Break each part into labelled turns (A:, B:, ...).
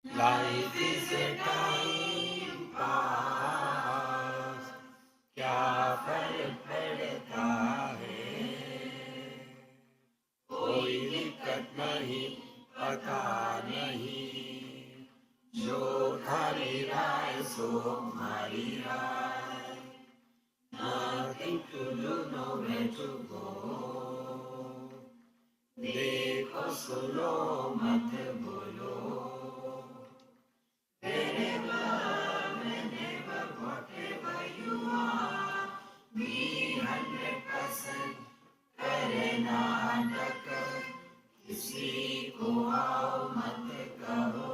A: Life is a time pass, क्या फर्क पड़ता है, कोई दिक्कत नहीं, पता नहीं, जो थारी राय सो हमारी राय, nothing to do, nowhere to go, देखो सुनो मत बोलो, किसी को आओ मत कहो,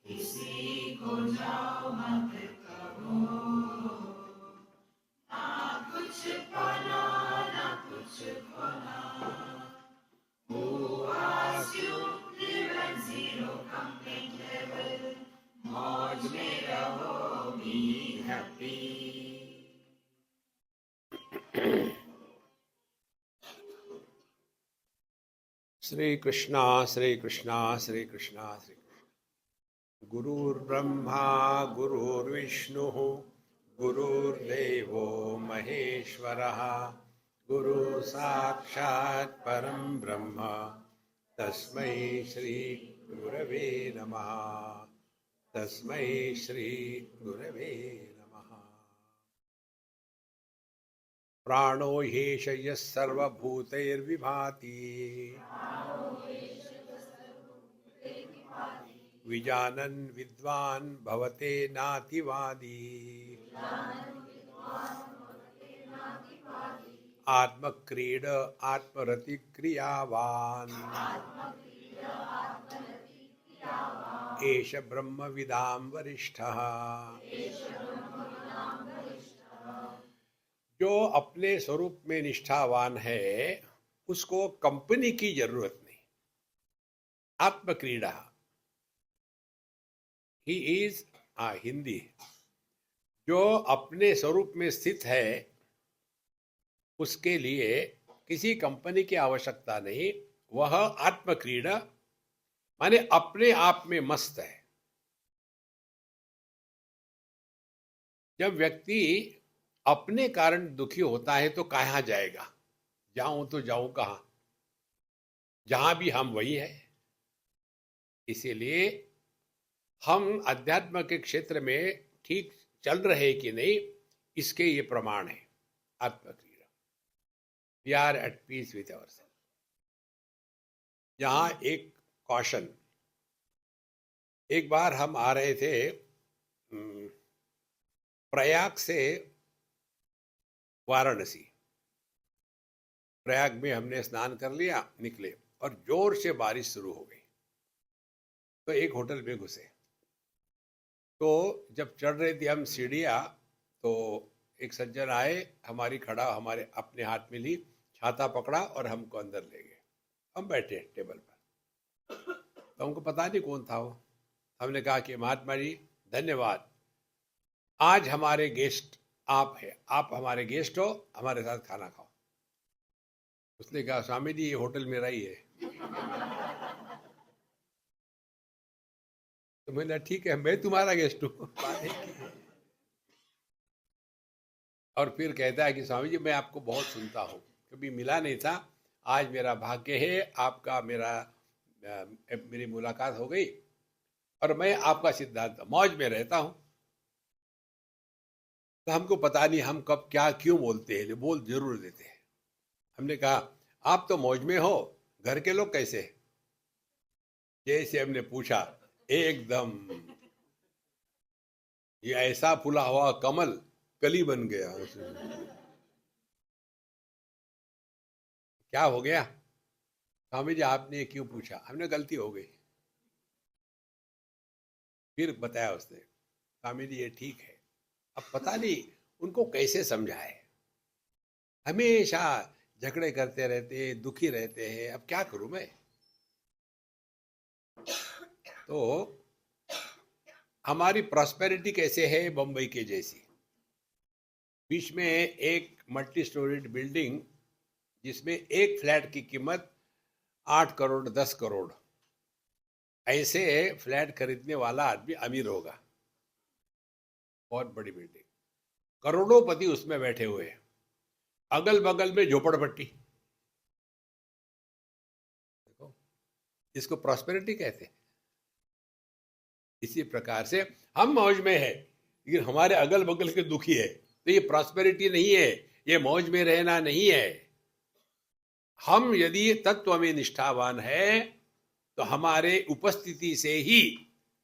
A: किसी को जाओ मत कहो, ना कुछ पाना ना कुछ खोना, who asked you live at zero complaint level, मौज में रहो, be happy. श्री कृष्णा श्री कृष्णा श्री कृष्णा श्री कृष्ण। गुरुर्ब्रह्मा गुरुर्विष्णु गुरुर्देवो महेश्वरः, गुरु साक्षात् परं ब्रह्म, तस्मै श्री गुरवे नमः, तस्मै श्री गुरवे नमः। प्राणो ह्येष यः सर्वभूतैर्विभाति, विजानन् विद्वान् भवते नातिवादी, आत्मक्रीड आत्मरतिक्रियावान्, एष ब्रह्मविदां वरिष्ठः। जो अपने स्वरूप में निष्ठावान है उसको कंपनी की जरूरत नहीं। आत्मक्रीड़ा, ही इज हिंदी। जो अपने स्वरूप में स्थित है उसके लिए किसी कंपनी की आवश्यकता नहीं। वह आत्मक्रीड़ा माने अपने आप में मस्त है। जब व्यक्ति अपने कारण दुखी होता है तो कहाँ जाएगा? जाऊं तो जाऊं कहां? जहां भी हम वही है। इसीलिए हम अध्यात्म के क्षेत्र में ठीक चल रहे कि नहीं, इसके ये प्रमाण है। आत्मक्रिया, we are at peace with our self. यहां एक कॉशन, एक बार हम आ रहे थे प्रयाग से वाराणसी। प्रयाग में हमने स्नान कर लिया, निकले और जोर से बारिश शुरू हो गई। तो एक होटल में घुसे। तो जब चढ़ रहे थे हम सीढ़ियाँ, तो एक सज्जन आए, हमारी खड़ा, हमारे अपने हाथ में ली, छाता पकड़ा और हमको अंदर ले गए। हम बैठे टेबल पर। तो हमको पता नहीं कौन था वो। हमने कहा कि महात्मा जी धन्यवाद, आज हमारे गेस्ट आप हैं, आप हमारे गेस्ट हो, हमारे साथ खाना खाओ। उसने कहा स्वामी जी ये होटल मेरा ही है। तो मैंने ठीक है, मैं तुम्हारा गेस्ट हूँ। और फिर कहता है कि स्वामी जी मैं आपको बहुत सुनता हूँ, कभी मिला नहीं था, आज मेरा भाग्य है, आपका मेरी मुलाकात हो गई और मैं आपका सिद्धांत मौज में रहता हूँ। तो हमको पता नहीं हम कब क्या क्यों बोलते हैं, बोल जरूर देते हैं। हमने कहा आप तो मौज में हो, घर के लोग कैसे? जैसे हमने पूछा, एकदम ये ऐसा फूला हुआ कमल कली बन गया। क्या हो गया? स्वामी जी आपने ये क्यों पूछा? हमने गलती हो गई। फिर बताया उसने, स्वामी जी ये ठीक है। अब पता नहीं उनको कैसे समझाए, हमेशा झगड़े करते रहते, दुखी रहते हैं। अब क्या करूं मैं? तो हमारी प्रॉस्पेरिटी कैसे है? बंबई के जैसी। बीच में एक मल्टी स्टोरीड बिल्डिंग जिसमें एक फ्लैट की कीमत 8 करोड़ 10 करोड़। ऐसे फ्लैट खरीदने वाला आदमी अमीर होगा, बहुत बड़ी बिल्डिंग, करोड़ोंपति उसमें बैठे हुए हैं, अगल बगल में झोपड़पट्टी। देखो, इसको प्रॉस्पेरिटी कहते हैं। इसी प्रकार से हम मौज में है, लेकिन हमारे अगल बगल के दुखी है, तो ये प्रॉस्पेरिटी नहीं है, ये मौज में रहना नहीं है। हम यदि तत्व में निष्ठावान है तो हमारे उपस्थिति से ही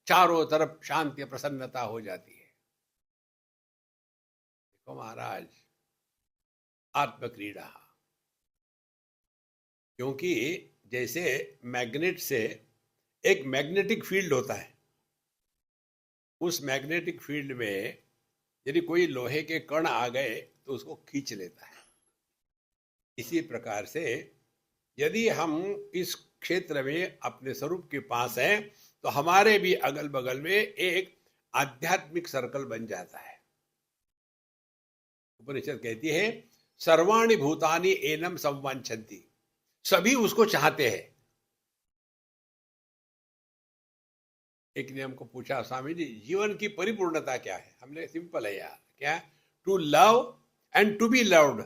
A: चारों तरफ शांति प्रसन्नता हो जाती है। देखो महाराज, आत्मक्रीड़ा, क्योंकि जैसे मैग्नेट से एक मैग्नेटिक फील्ड होता है, उस मैग्नेटिक फील्ड में यदि कोई लोहे के कण आ गए तो उसको खींच लेता है। इसी प्रकार से यदि हम इस क्षेत्र में अपने स्वरूप के पास हैं तो हमारे भी अगल बगल में एक आध्यात्मिक सर्कल बन जाता है। उपनिषद कहती है सर्वाणि भूतानि एनम संवांछन्ति, सभी उसको चाहते हैं। एक ने हमको पूछा, स्वामी जी जीवन की परिपूर्णता क्या है? हमने सिंपल है यार, क्या? To love and to be loved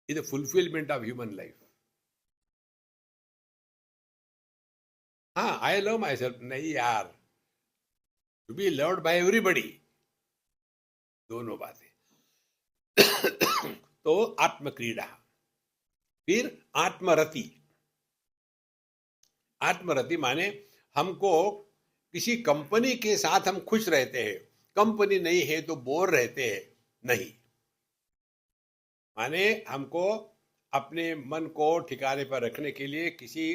A: is the fulfilment of human life. हाँ, I love my myself यार, to be loved by everybody, दोनों बातें। तो आत्मक्रीड़ा, फिर आत्मरति। आत्मरति माने हमको किसी कंपनी के साथ हम खुश रहते हैं, कंपनी नहीं है तो बोर रहते हैं, नहीं। माने हमको अपने मन को ठिकाने पर रखने के लिए किसी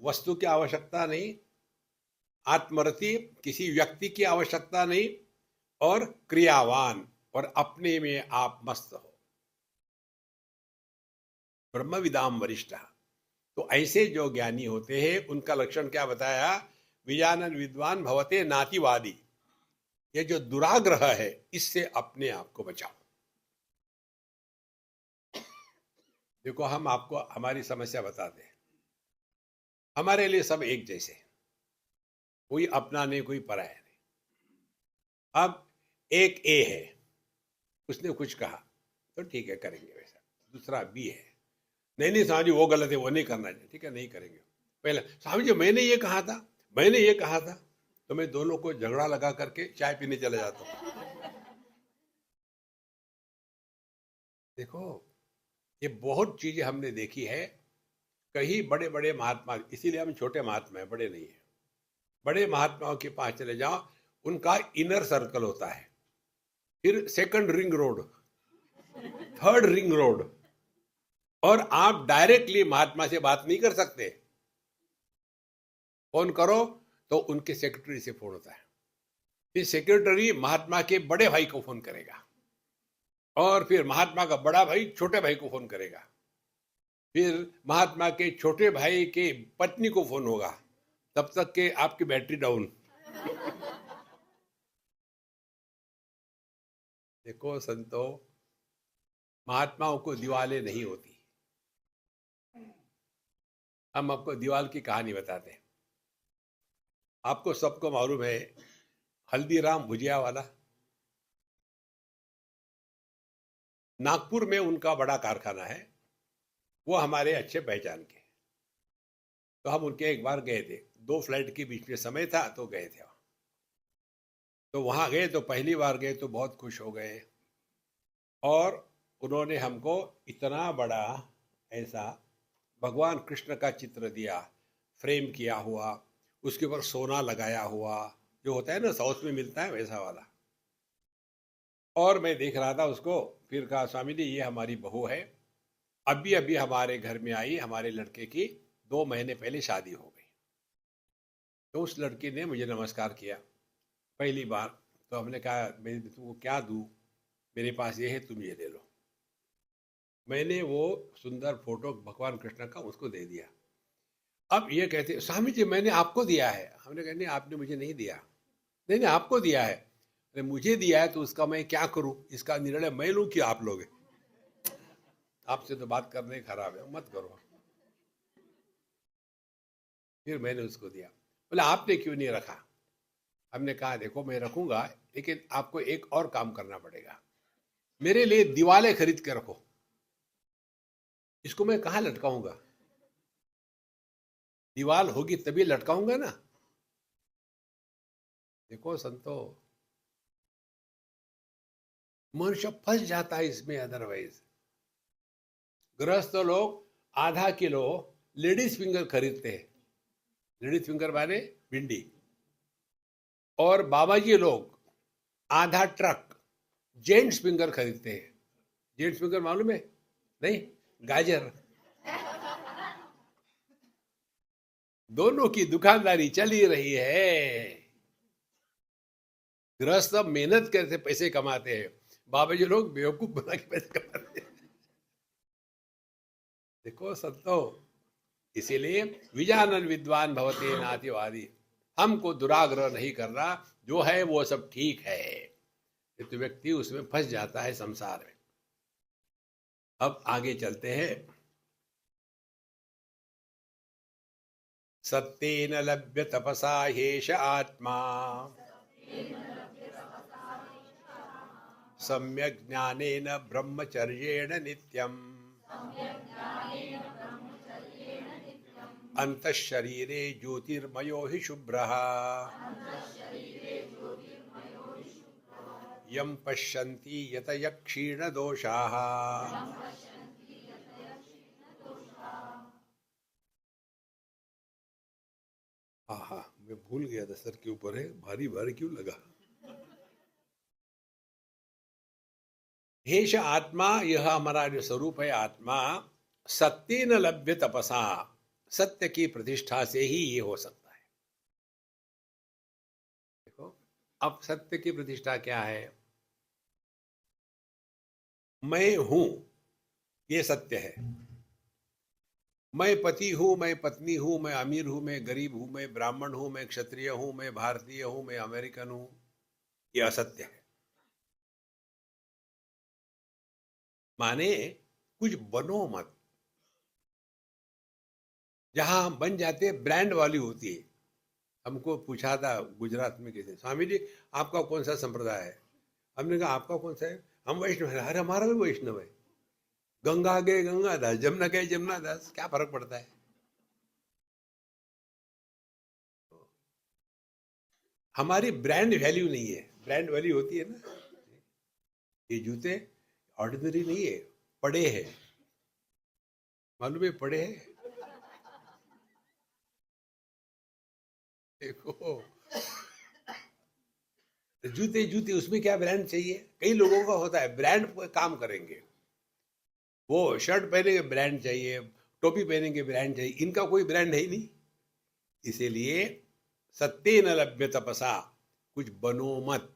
A: वस्तु की आवश्यकता नहीं, आत्मरति किसी व्यक्ति की आवश्यकता नहीं, और क्रियावान, और अपने में आप मस्त हो। ब्रह्मविदाम वरिष्ठ, तो ऐसे जो ज्ञानी होते हैं उनका लक्षण क्या बताया? विजानन विद्वान भवते नातिवादी। ये जो दुराग्रह है इससे अपने आप को बचाओ। देखो, हम आपको हमारी समस्या बताते हैं, हमारे लिए सब एक जैसे, कोई अपना नहीं कोई पराया नहीं। अब एक ए है, उसने कुछ कहा तो ठीक है करेंगे वैसा। दूसरा बी है, नहीं नहीं स्वामी जी वो गलत है, वो नहीं करना चाहिए, ठीक है नहीं करेंगे। पहले स्वामी जी मैंने ये कहा था, मैंने ये कहा था, तो मैं दोनों को झगड़ा लगा करके चाय पीने चले जाता हूँ। देखो, ये बहुत चीजें हमने देखी है। कहीं बड़े बड़े महात्मा, इसीलिए हम छोटे महात्मा हैं, बड़े नहीं है, बड़े महात्माओं के पास चले जाओ, उनका इनर सर्कल होता है, फिर second ring road, third ring road, और आप डायरेक्टली महात्मा से बात नहीं कर सकते। फोन करो तो उनके सेक्रेटरी से फोन होता है, फिर सेक्रेटरी महात्मा के बड़े भाई को फोन करेगा, और फिर महात्मा का बड़ा भाई छोटे भाई को फोन करेगा, फिर महात्मा के छोटे भाई के पत्नी को फोन होगा, तब तक के आपकी बैटरी डाउन। देखो संतो, महात्माओं को दीवालें नहीं होती। हम आपको दीवाल की कहानी बताते हैं। आपको सबको मालूम है हल्दीराम भुजिया वाला, नागपुर में उनका बड़ा कारखाना है, वो हमारे अच्छे पहचान के। तो हम उनके एक बार गए थे, 2 फ्लाइट के बीच में समय था तो गए थे। तो वहां गए तो पहली बार गए तो बहुत खुश हो गए, और उन्होंने हमको इतना बड़ा ऐसा भगवान कृष्ण का चित्र दिया, फ्रेम किया हुआ, उसके ऊपर सोना लगाया हुआ, जो होता है ना साउथ में मिलता है वैसा वाला। और मैं देख रहा था उसको, फिर कहा स्वामी जी ये हमारी बहू है, अभी अभी हमारे घर में आई, हमारे लड़के की 2 महीने पहले शादी हो गई। तो उस लड़की ने मुझे नमस्कार किया पहली बार। तो हमने कहा मैं तुमको क्या दूँ, मेरे पास ये है, तुम ये दे लो। मैंने वो सुंदर फोटो भगवान कृष्ण का उसको दे दिया। अब ये कहते स्वामी जी मैंने आपको दिया है। हमने कहा नहीं आपने मुझे नहीं दिया। नहीं नहीं आपको दिया है। अरे मुझे दिया है तो उसका मैं क्या करूं, इसका निर्णय मैं लूं कि आप लोगे? आपसे तो बात करने खराब है, मत करो। फिर मैंने उसको दिया। बोला आपने क्यों नहीं रखा? हमने कहा देखो मैं रखूंगा, लेकिन आपको एक और काम करना पड़ेगा, मेरे लिए दीवालें खरीद के रखो। इसको मैं कहाँ लटकाऊंगा? दीवाल होगी तभी लटकाऊंगा ना। देखो संतो, मनुष्य फंस जाता है इसमें। अदरवाइज गृहस्थ लोग आधा किलो लेडीज फिंगर खरीदते हैं, लेडीज फिंगर माने भिंडी, और बाबा जी लोग आधा ट्रक जेंट्स फिंगर खरीदते हैं। जेंट्स फिंगर मालूम है? नहीं, गाजर। दोनों की दुकानदारी चल ही रही है। गृहस्थ मेहनत करके पैसे कमाते हैं, बाबा जी लोग बेवकूफ बना के पैसे कमाते हैं। देखो संतो, इसीलिए विजानन विद्वान भवते नातिवादी, हमको दुराग्रह नहीं करना, जो है वो सब ठीक है। तो व्यक्ति उसमें फंस जाता है संसार में। अब आगे चलते हैं। सत्येन लभ्य तपसा हेष आत्मा, सम्यक् ज्ञानेन ब्रह्मचर्येण नित्यम्, अंतःशरीरे ज्योतिर्मयो हि शुभ्रः, यं पश्यन्ति यतयः क्षीणदोषाः। आहा, मैं भूल गया था, सर के ऊपर है, भारी भारी क्यों लगा? हेश आत्मा, यह हमारा जो स्वरूप है आत्मा, सत्य न लभ्य तपसा, सत्य की प्रतिष्ठा से ही ये हो सकता है। देखो, अब सत्य की प्रतिष्ठा क्या है? मैं हूं, ये सत्य है। मैं पति हूं, मैं पत्नी हूं, मैं अमीर हूं, मैं गरीब हूं, मैं ब्राह्मण हूं, मैं क्षत्रिय हूं, मैं भारतीय हूं, मैं अमेरिकन हूं, ये असत्य है। माने कुछ बनो मत। जहां हम बन जाते ब्रांड वाली होती है। हमको पूछा था गुजरात में किसी, स्वामी जी आपका कौन सा संप्रदाय है? हमने कहा आपका कौन सा है? हम वैष्णव है। अरे हमारा भी वैष्णव है। गंगा गए गंगादास, जमुना गए जमुनादास, क्या फर्क पड़ता है? हमारी ब्रांड वैल्यू नहीं है। ब्रांड वैल्यू होती है ना, ये जूते ऑर्डिनरी नहीं है, पड़े हैं। मालूम है पड़े हैं? देखो, जूते जूते उसमें क्या ब्रांड चाहिए? कई लोगों का होता है ब्रांड पर काम करेंगे, वो शर्ट पहनेंगे ब्रांड चाहिए, टोपी पहनेंगे ब्रांड चाहिए, इनका कोई ब्रांड है ही नहीं। इसीलिए सत्य न लभ्य तपसा, कुछ बनो मत।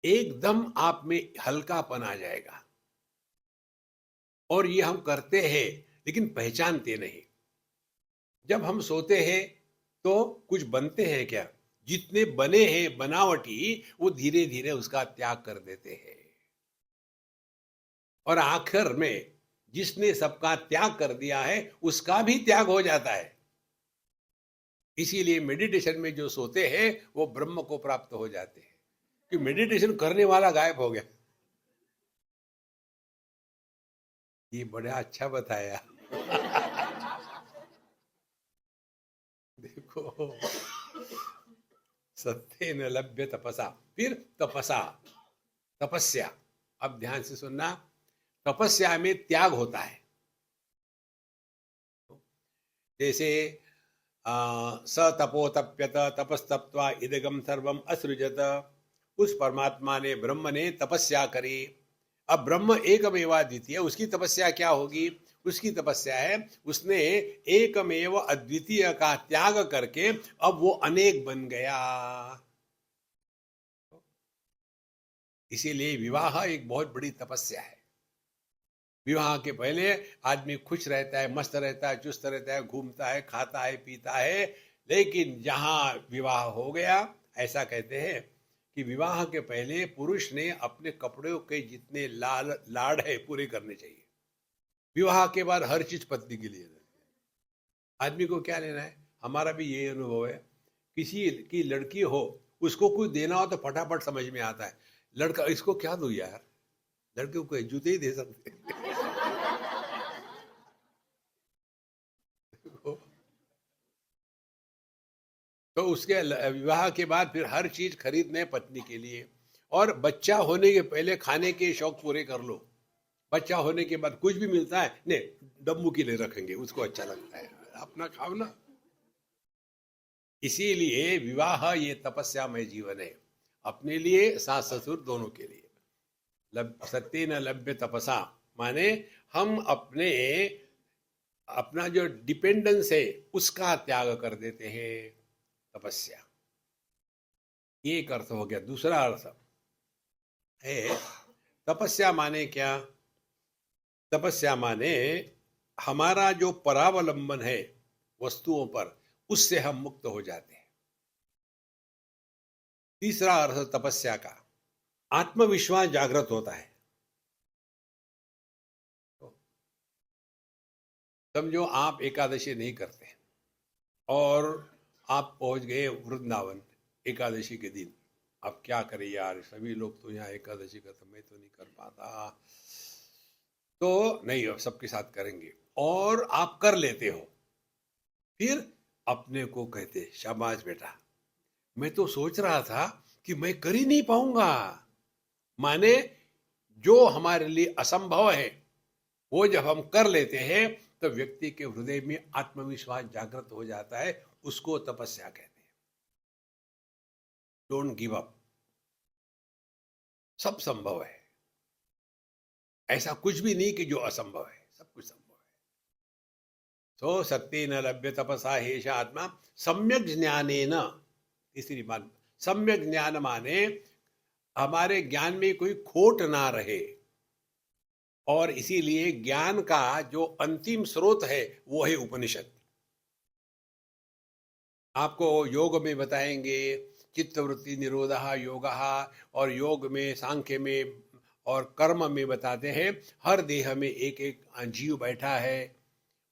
A: एकदम आप में हल्कापन आ जाएगा। और ये हम करते हैं लेकिन पहचानते नहीं। जब हम सोते हैं तो कुछ बनते हैं क्या? जितने बने हैं बनावटी, वो धीरे धीरे उसका त्याग कर देते हैं। और आखिर में जिसने सबका त्याग कर दिया है उसका भी त्याग हो जाता है। इसीलिए मेडिटेशन में जो सोते हैं वो ब्रह्म को प्राप्त हो जाते हैं, कि मेडिटेशन करने वाला गायब हो गया। ये बड़ा अच्छा बताया। देखो, सत्य न लभ्य तपसा, फिर तपसा, तपस्या। अब ध्यान से सुनना, तपस्या में त्याग होता है। जैसे स तपोतप्यत तपस्तप्त्वा इदगम सर्वम असृजत, उस परमात्मा ने, ब्रह्म ने तपस्या करी। अब ब्रह्म एकमेवा द्वितीय, उसकी तपस्या क्या होगी? उसकी तपस्या है उसने एकमेव अद्वितीय का त्याग करके अब वो अनेक बन गया। इसीलिए विवाह एक बहुत बड़ी तपस्या है। विवाह के पहले आदमी खुश रहता है, मस्त रहता है, चुस्त रहता है, घूमता है, खाता है, पीता है। लेकिन जहां विवाह हो गया, ऐसा कहते हैं कि विवाह के पहले पुरुष ने अपने कपड़ों के जितने लाड़ है पूरे करने चाहिए। विवाह के बाद हर चीज पत्नी के लिए। आदमी को क्या लेना है? हमारा भी यही अनुभव है। किसी की लड़की हो, उसको कुछ देना हो तो फटाफट समझ में आता है। लड़का, इसको क्या दूं यार? लड़के को जूते ही दे सकते हैं। तो उसके विवाह के बाद फिर हर चीज खरीदने पत्नी के लिए, और बच्चा होने के पहले खाने के शौक पूरे कर लो। बच्चा होने के बाद कुछ भी मिलता है, नहीं, डब्बू के लिए रखेंगे, उसको अच्छा लगता है, अपना खाओ ना। इसीलिए विवाह ये तपस्यामय जीवन है, अपने लिए, सास ससुर दोनों के लिए। सत्य न लभ्य तपसा, माने हम अपने, अपना जो डिपेंडेंस है उसका त्याग कर देते हैं, तपस्या। ये एक अर्थ हो गया। दूसरा अर्थ है, तपस्या माने क्या? तपस्या माने हमारा जो परावलंबन है वस्तुओं पर, उससे हम मुक्त हो जाते हैं। तीसरा अर्थ तपस्या का, आत्मविश्वास जागृत होता है। तो समझो आप एकादशी नहीं करते और आप पहुंच गए वृंदावन एकादशी के दिन। अब क्या करें यार, सभी लोग तो यहाँ एकादशी करते, मैं तो नहीं कर पाता। तो नहीं, अब सबके साथ करेंगे, और आप कर लेते हो। फिर अपने को कहते, शाबाश बेटा, मैं तो सोच रहा था कि मैं कर ही नहीं पाऊंगा। माने जो हमारे लिए असंभव है, वो जब हम कर लेते हैं तो व्यक्ति के हृदय में आत्मविश्वास जागृत हो जाता है। उसको तपस्या कहते हैं। Don't give up. सब संभव है, ऐसा कुछ भी नहीं कि जो असंभव है, सब कुछ संभव है। तो सत्य न लभ्य तपसा हेष आत्मा सम्यक ज्ञानेन। तीसरी बात, सम्यक ज्ञान माने हमारे ज्ञान में कोई खोट ना रहे, और इसीलिए ज्ञान का जो अंतिम स्रोत है वो है उपनिषद। आपको योग में बताएंगे चित्तवृत्ति निरोधः योगः, और योग में, सांख्य में और कर्म में बताते हैं हर देह में एक एक जीव बैठा है,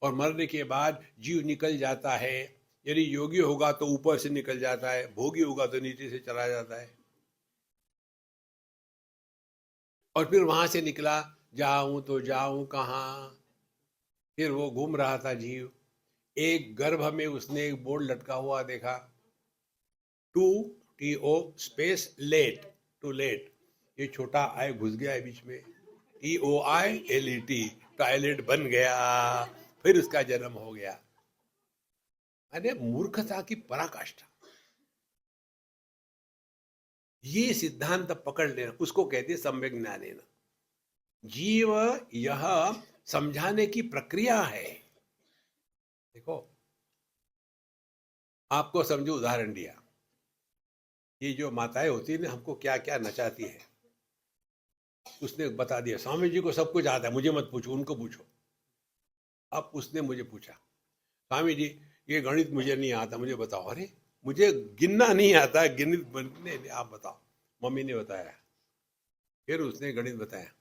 A: और मरने के बाद जीव निकल जाता है। यदि योगी होगा तो ऊपर से निकल जाता है, भोगी होगा तो नीचे से चला जाता है। और फिर वहां से निकला, जाऊं तो जाऊं कहाँ? फिर वो घूम रहा था जीव। एक गर्भ में उसने एक बोर्ड लटका हुआ देखा, to TO space let, to let. ये छोटा आई घुस गया है बीच में, TOILET, टॉयलेट बन गया। फिर उसका जन्म हो गया। अरे मूर्खता की पराकाष्ठा। ये सिद्धांत पकड़ लेना, उसको कहते सम्यक ज्ञानेन। जीव यह समझाने की प्रक्रिया है। देखो, आपको समझो, उदाहरण दिया, ये जो माताएं होती है ना, हमको क्या क्या नचाती है। उसने बता दिया, स्वामी जी को सब कुछ आता है, मुझे मत पूछो, उनको पूछो। अब उसने मुझे पूछा, स्वामी जी ये गणित मुझे नहीं आता, मुझे बताओ। अरे मुझे गिनना नहीं आता, गणित बनने, आप बताओ। मम्मी ने बताया। फिर उसने गणित बताया।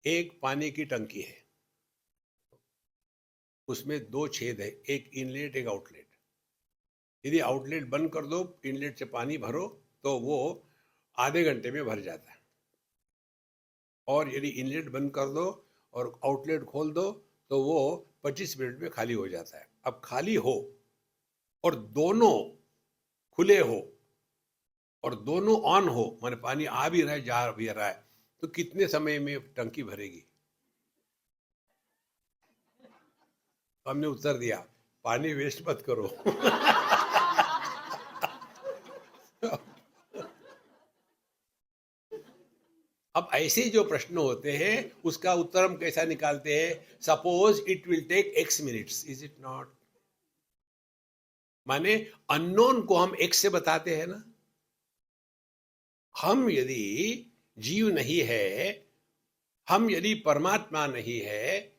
A: एक पानी की टंकी है, उसमें 2 छेद है, एक इनलेट एक आउटलेट। यदि आउटलेट बंद कर दो, इनलेट से पानी भरो, तो वो आधे घंटे में भर जाता है। और यदि इनलेट बंद कर दो और आउटलेट खोल दो, तो वो 25 मिनट में खाली हो जाता है। अब खाली हो और दोनों खुले हो और दोनों ऑन हो, माने पानी आ भी रहा है, जा भी रहा है, तो कितने समय में टंकी भरेगी? तो हमने उत्तर दिया, पानी वेस्ट मत करो। अब ऐसे जो प्रश्न होते हैं उसका उत्तर हम कैसा निकालते हैं? Suppose it will take X minutes, is it not? माने अननोन को हम X से बताते हैं ना। हम यदि जीव नहीं है, हम यदि परमात्मा नहीं है,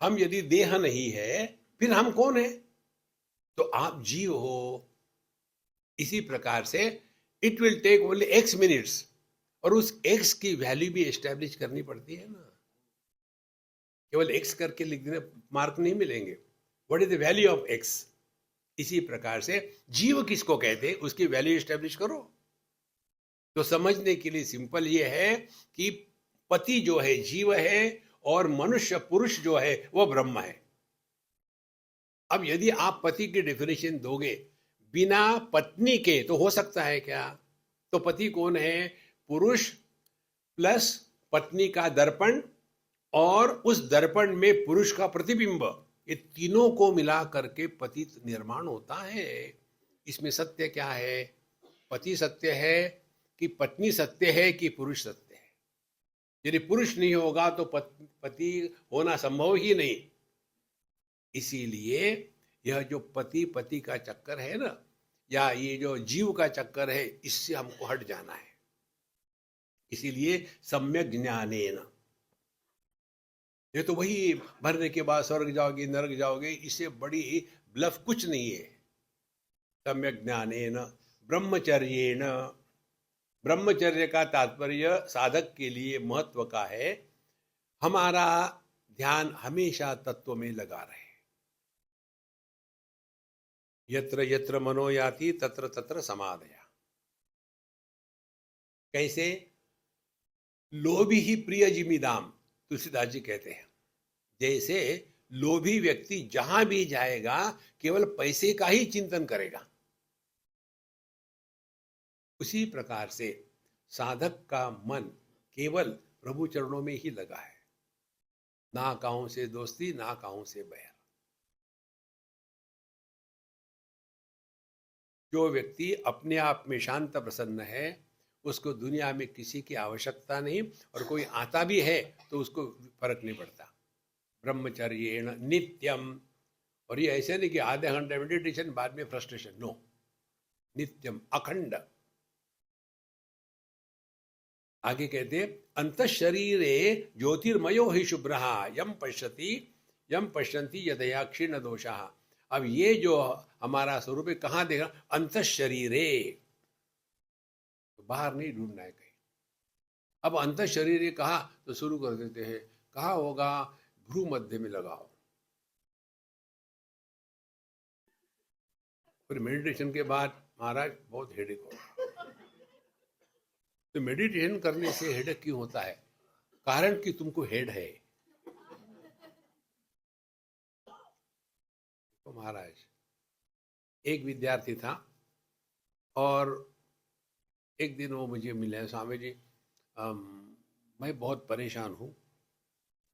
A: हम यदि देह नहीं है, फिर हम कौन है? तो आप जीव हो। इसी प्रकार से it will take only X minutes, और उस X की वैल्यू भी एस्टेब्लिश करनी पड़ती है ना। केवल X करके लिख देने मार्क नहीं मिलेंगे। What is the value of x. इसी प्रकार से जीव किसको कहते हैं, उसकी वैल्यू एस्टेब्लिश करो। तो समझने के लिए सिंपल ये है कि पति जो है जीव है और मनुष्य पुरुष जो है वो ब्रह्म है। अब यदि आप पति की डेफिनेशन दोगे बिना पत्नी के तो हो सकता है क्या? तो पति कौन है? पुरुष प्लस पत्नी का दर्पण और उस दर्पण में पुरुष का प्रतिबिंब, ये तीनों को मिला करके पति निर्माण होता है। इसमें सत्य क्या है? पति सत्य है कि पत्नी सत्य है कि पुरुष सत्य है? यदि पुरुष नहीं होगा तो पति होना संभव ही नहीं। इसीलिए यह जो पति पति का चक्कर है ना, या ये जो जीव का चक्कर है, इससे हमको हट जाना है। इसीलिए सम्यक ज्ञानेन, ये तो वही भरने के बाद स्वर्ग जाओगे नरक जाओगे, इससे बड़ी ब्लफ कुछ नहीं है। सम्यक ज्ञानेन ब्रह्मचर्येण, ब्रह्मचर्य का तात्पर्य साधक के लिए महत्व का है हमारा ध्यान हमेशा तत्व में लगा रहे। यत्र यत्र मनो याति तत्र तत्र समाधया। कैसे? लोभी ही प्रिय जिमिदाम, तुलसीदास जी कहते हैं। जैसे लोभी व्यक्ति जहां भी जाएगा केवल पैसे का ही चिंतन करेगा, उसी प्रकार से साधक का मन केवल प्रभु चरणों में ही लगा है। ना काहू से दोस्ती, ना काहू से बैर। जो व्यक्ति अपने आप में शांत प्रसन्न है, उसको दुनिया में किसी की आवश्यकता नहीं, और कोई आता भी है तो उसको फर्क नहीं पड़ता। ब्रह्मचर्येण नित्यम, और ये ऐसे नहीं कि आधे घंटे मेडिटेशन बाद में फ्रस्ट्रेशन, नो, नित्यम अखंड। आगे कहते अंत शरीरे ज्योतिर्मयो ही शुभ्र यम पश्यन्ति यदया क्षीण दोषा। अब ये जो हमारा स्वरूप है कहाँ देखा? अंत शरीरे, तो बाहर नहीं ढूंढना है कहीं। अब अंत शरीरे कहा तो शुरू कर देते हैं, कहा होगा? भ्रू मध्य में लगाओ। फिर मेडिटेशन के बाद महाराज बहुत हेडेक होगा। तो मेडिटेशन करने से हेडेक क्यों होता है? कारण कि तुमको हेड है। तो महाराज, एक विद्यार्थी था और एक दिन वो मुझे मिले, स्वामी जी मैं बहुत परेशान हूँ,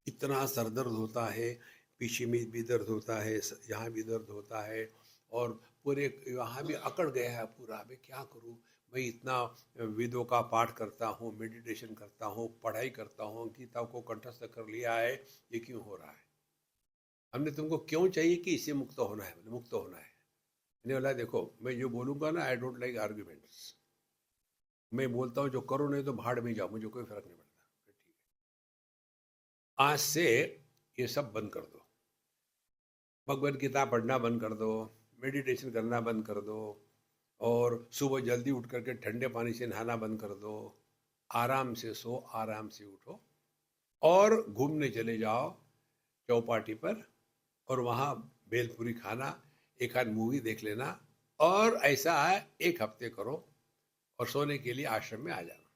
A: इतना सर दर्द होता है, पीछे में भी दर्द होता है, यहाँ भी दर्द होता है, और पूरे यहाँ भी अकड़ गया है पूरा। मैं क्या करूँ? मैं इतना वेदों का पाठ करता हूँ, मेडिटेशन करता हूँ, पढ़ाई करता हूँ, गीता को कंठस्थ कर लिया है, ये क्यों हो रहा है? हमने तुमको क्यों चाहिए कि इससे मुक्त होना है? मुक्त होना है। मैंने बोला देखो, मैं जो बोलूँगा ना, आई डोंट लाइक आर्ग्यूमेंट्स। मैं बोलता हूँ जो करो, नहीं तो भाड़ में जाओ, मुझे कोई फर्क नहीं पड़ता। ठीक है, आज से ये सब बंद कर दो, भगवद गीता पढ़ना बंद कर दो, मेडिटेशन करना बंद कर दो, और सुबह जल्दी उठ करके ठंडे पानी से नहाना बंद कर दो, आराम से सो, आराम से उठो, और घूमने चले जाओ चौपाटी पर, और वहाँ भेलपूरी खाना, एक आध मूवी देख लेना, और ऐसा 1 हफ्ते करो, और सोने के लिए आश्रम में आ जाना।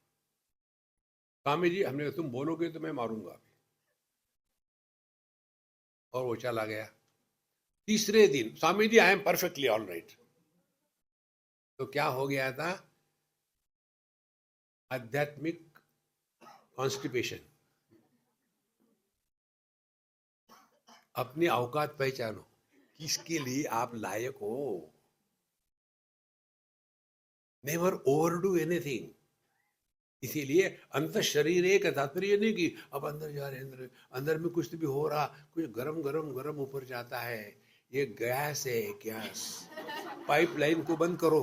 A: स्वामी जी, हमने तुम बोलोगे तो मैं मारूंगा अभी। और वो चला गया। तीसरे दिन, Swami ji I am perfectly all right. तो क्या हो गया था? आध्यात्मिक कॉन्स्टिपेशन। अपनी औकात पहचानो, किसके लिए आप लायक हो। Never overdo anything. इसीलिए अंत शरीर एक तात्पर्य नहीं कि अब अंदर जा रहे, अंदर में कुछ भी हो रहा, कुछ गरम गरम गरम ऊपर जाता है, ये गैस है, गैस। पाइपलाइन को बंद करो।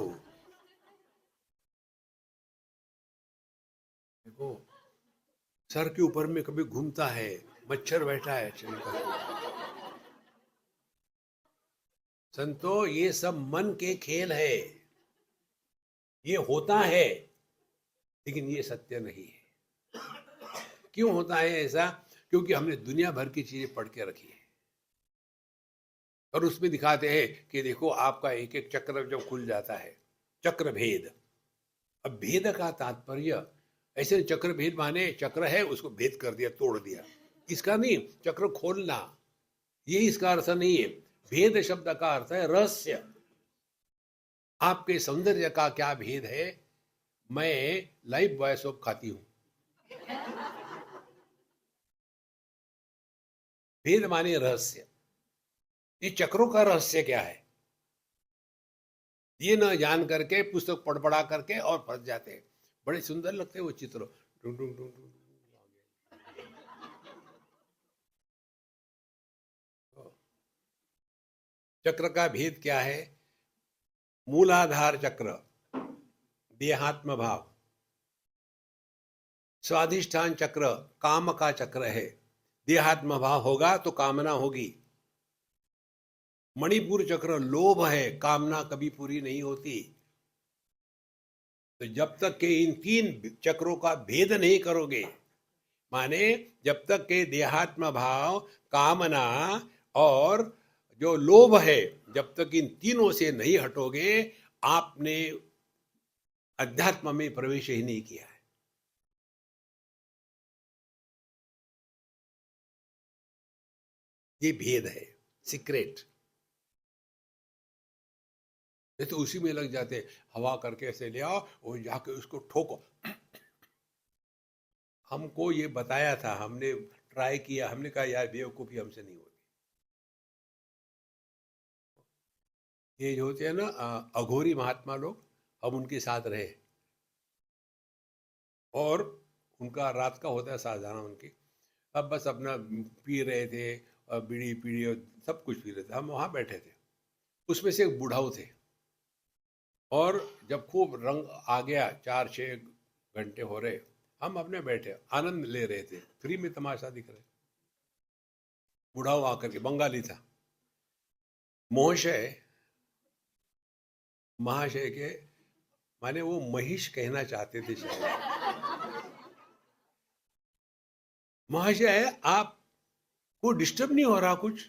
A: देखो, सर के ऊपर में कभी घूमता है, मच्छर बैठा है। संतो, ये सब मन के खेल है, ये होता है, लेकिन ये सत्य नहीं है। क्यों होता है ऐसा? क्योंकि हमने दुनिया भर की चीजें पढ़ के रखी है, और उसमें दिखाते हैं कि देखो आपका एक एक चक्र जब खुल जाता है, चक्र भेद। अब भेद का तात्पर्य ऐसे चक्र भेद माने चक्र है उसको भेद कर दिया, तोड़ दिया, इसका नहीं। चक्र खोलना ये इसका अर्थ नहीं है। भेद शब्द का अर्थ है रहस्य। आपके सौंदर्य का क्या भेद है? मैं लाइफ बॉय सोप खाती हूं। भेद माने रहस्य। ये चक्रों का रहस्य क्या है, ये न जान करके पुस्तक पढ़ पढ़ा करके और फंस जाते हैं। बड़े सुंदर लगते हैं वो चित्र, डुं डुं डुं डुं डुं। चक्र का भेद क्या है? मूलाधार चक्र देहात्म भाव, स्वाधिष्ठान चक्र काम का चक्र है। देहात्म भाव होगा तो कामना होगी। मणिपुर चक्र लोभ है, कामना कभी पूरी नहीं होती। तो जब तक के इन तीन चक्रों का भेद नहीं करोगे, माने जब तक के देहात्म भाव, कामना और जो लोभ है, जब तक इन तीनों से नहीं हटोगे, आपने अध्यात्म में प्रवेश ही नहीं किया है। ये भेद है, सीक्रेट। नहीं तो उसी में लग जाते, हवा करके ऐसे ले आओ और जाके उसको ठोको। हमको ये बताया था, हमने ट्राई किया, हमने कहा यार बेवकूफी हमसे नहीं होती। ये जो होते हैं ना अघोरी महात्मा लोग, हम उनके साथ रहे और उनका रात का होता है साधना उनकी। अब बस अपना पी रहे थे, बीड़ी पीड़ी और सब कुछ पी रहे थे, हम वहाँ बैठे थे। उसमें से एक बुढ़ाऊ थे और जब खूब रंग आ गया, 4-6 घंटे हो रहे, हम अपने बैठे आनंद ले रहे थे, फ्री में तमाशा दिख रहे। बुढ़ाऊ आकर के, बंगाली था, मोहशय महाशय के माने वो महिष कहना चाहते थे शायद। महाशय आपको डिस्टर्ब नहीं हो रहा कुछ?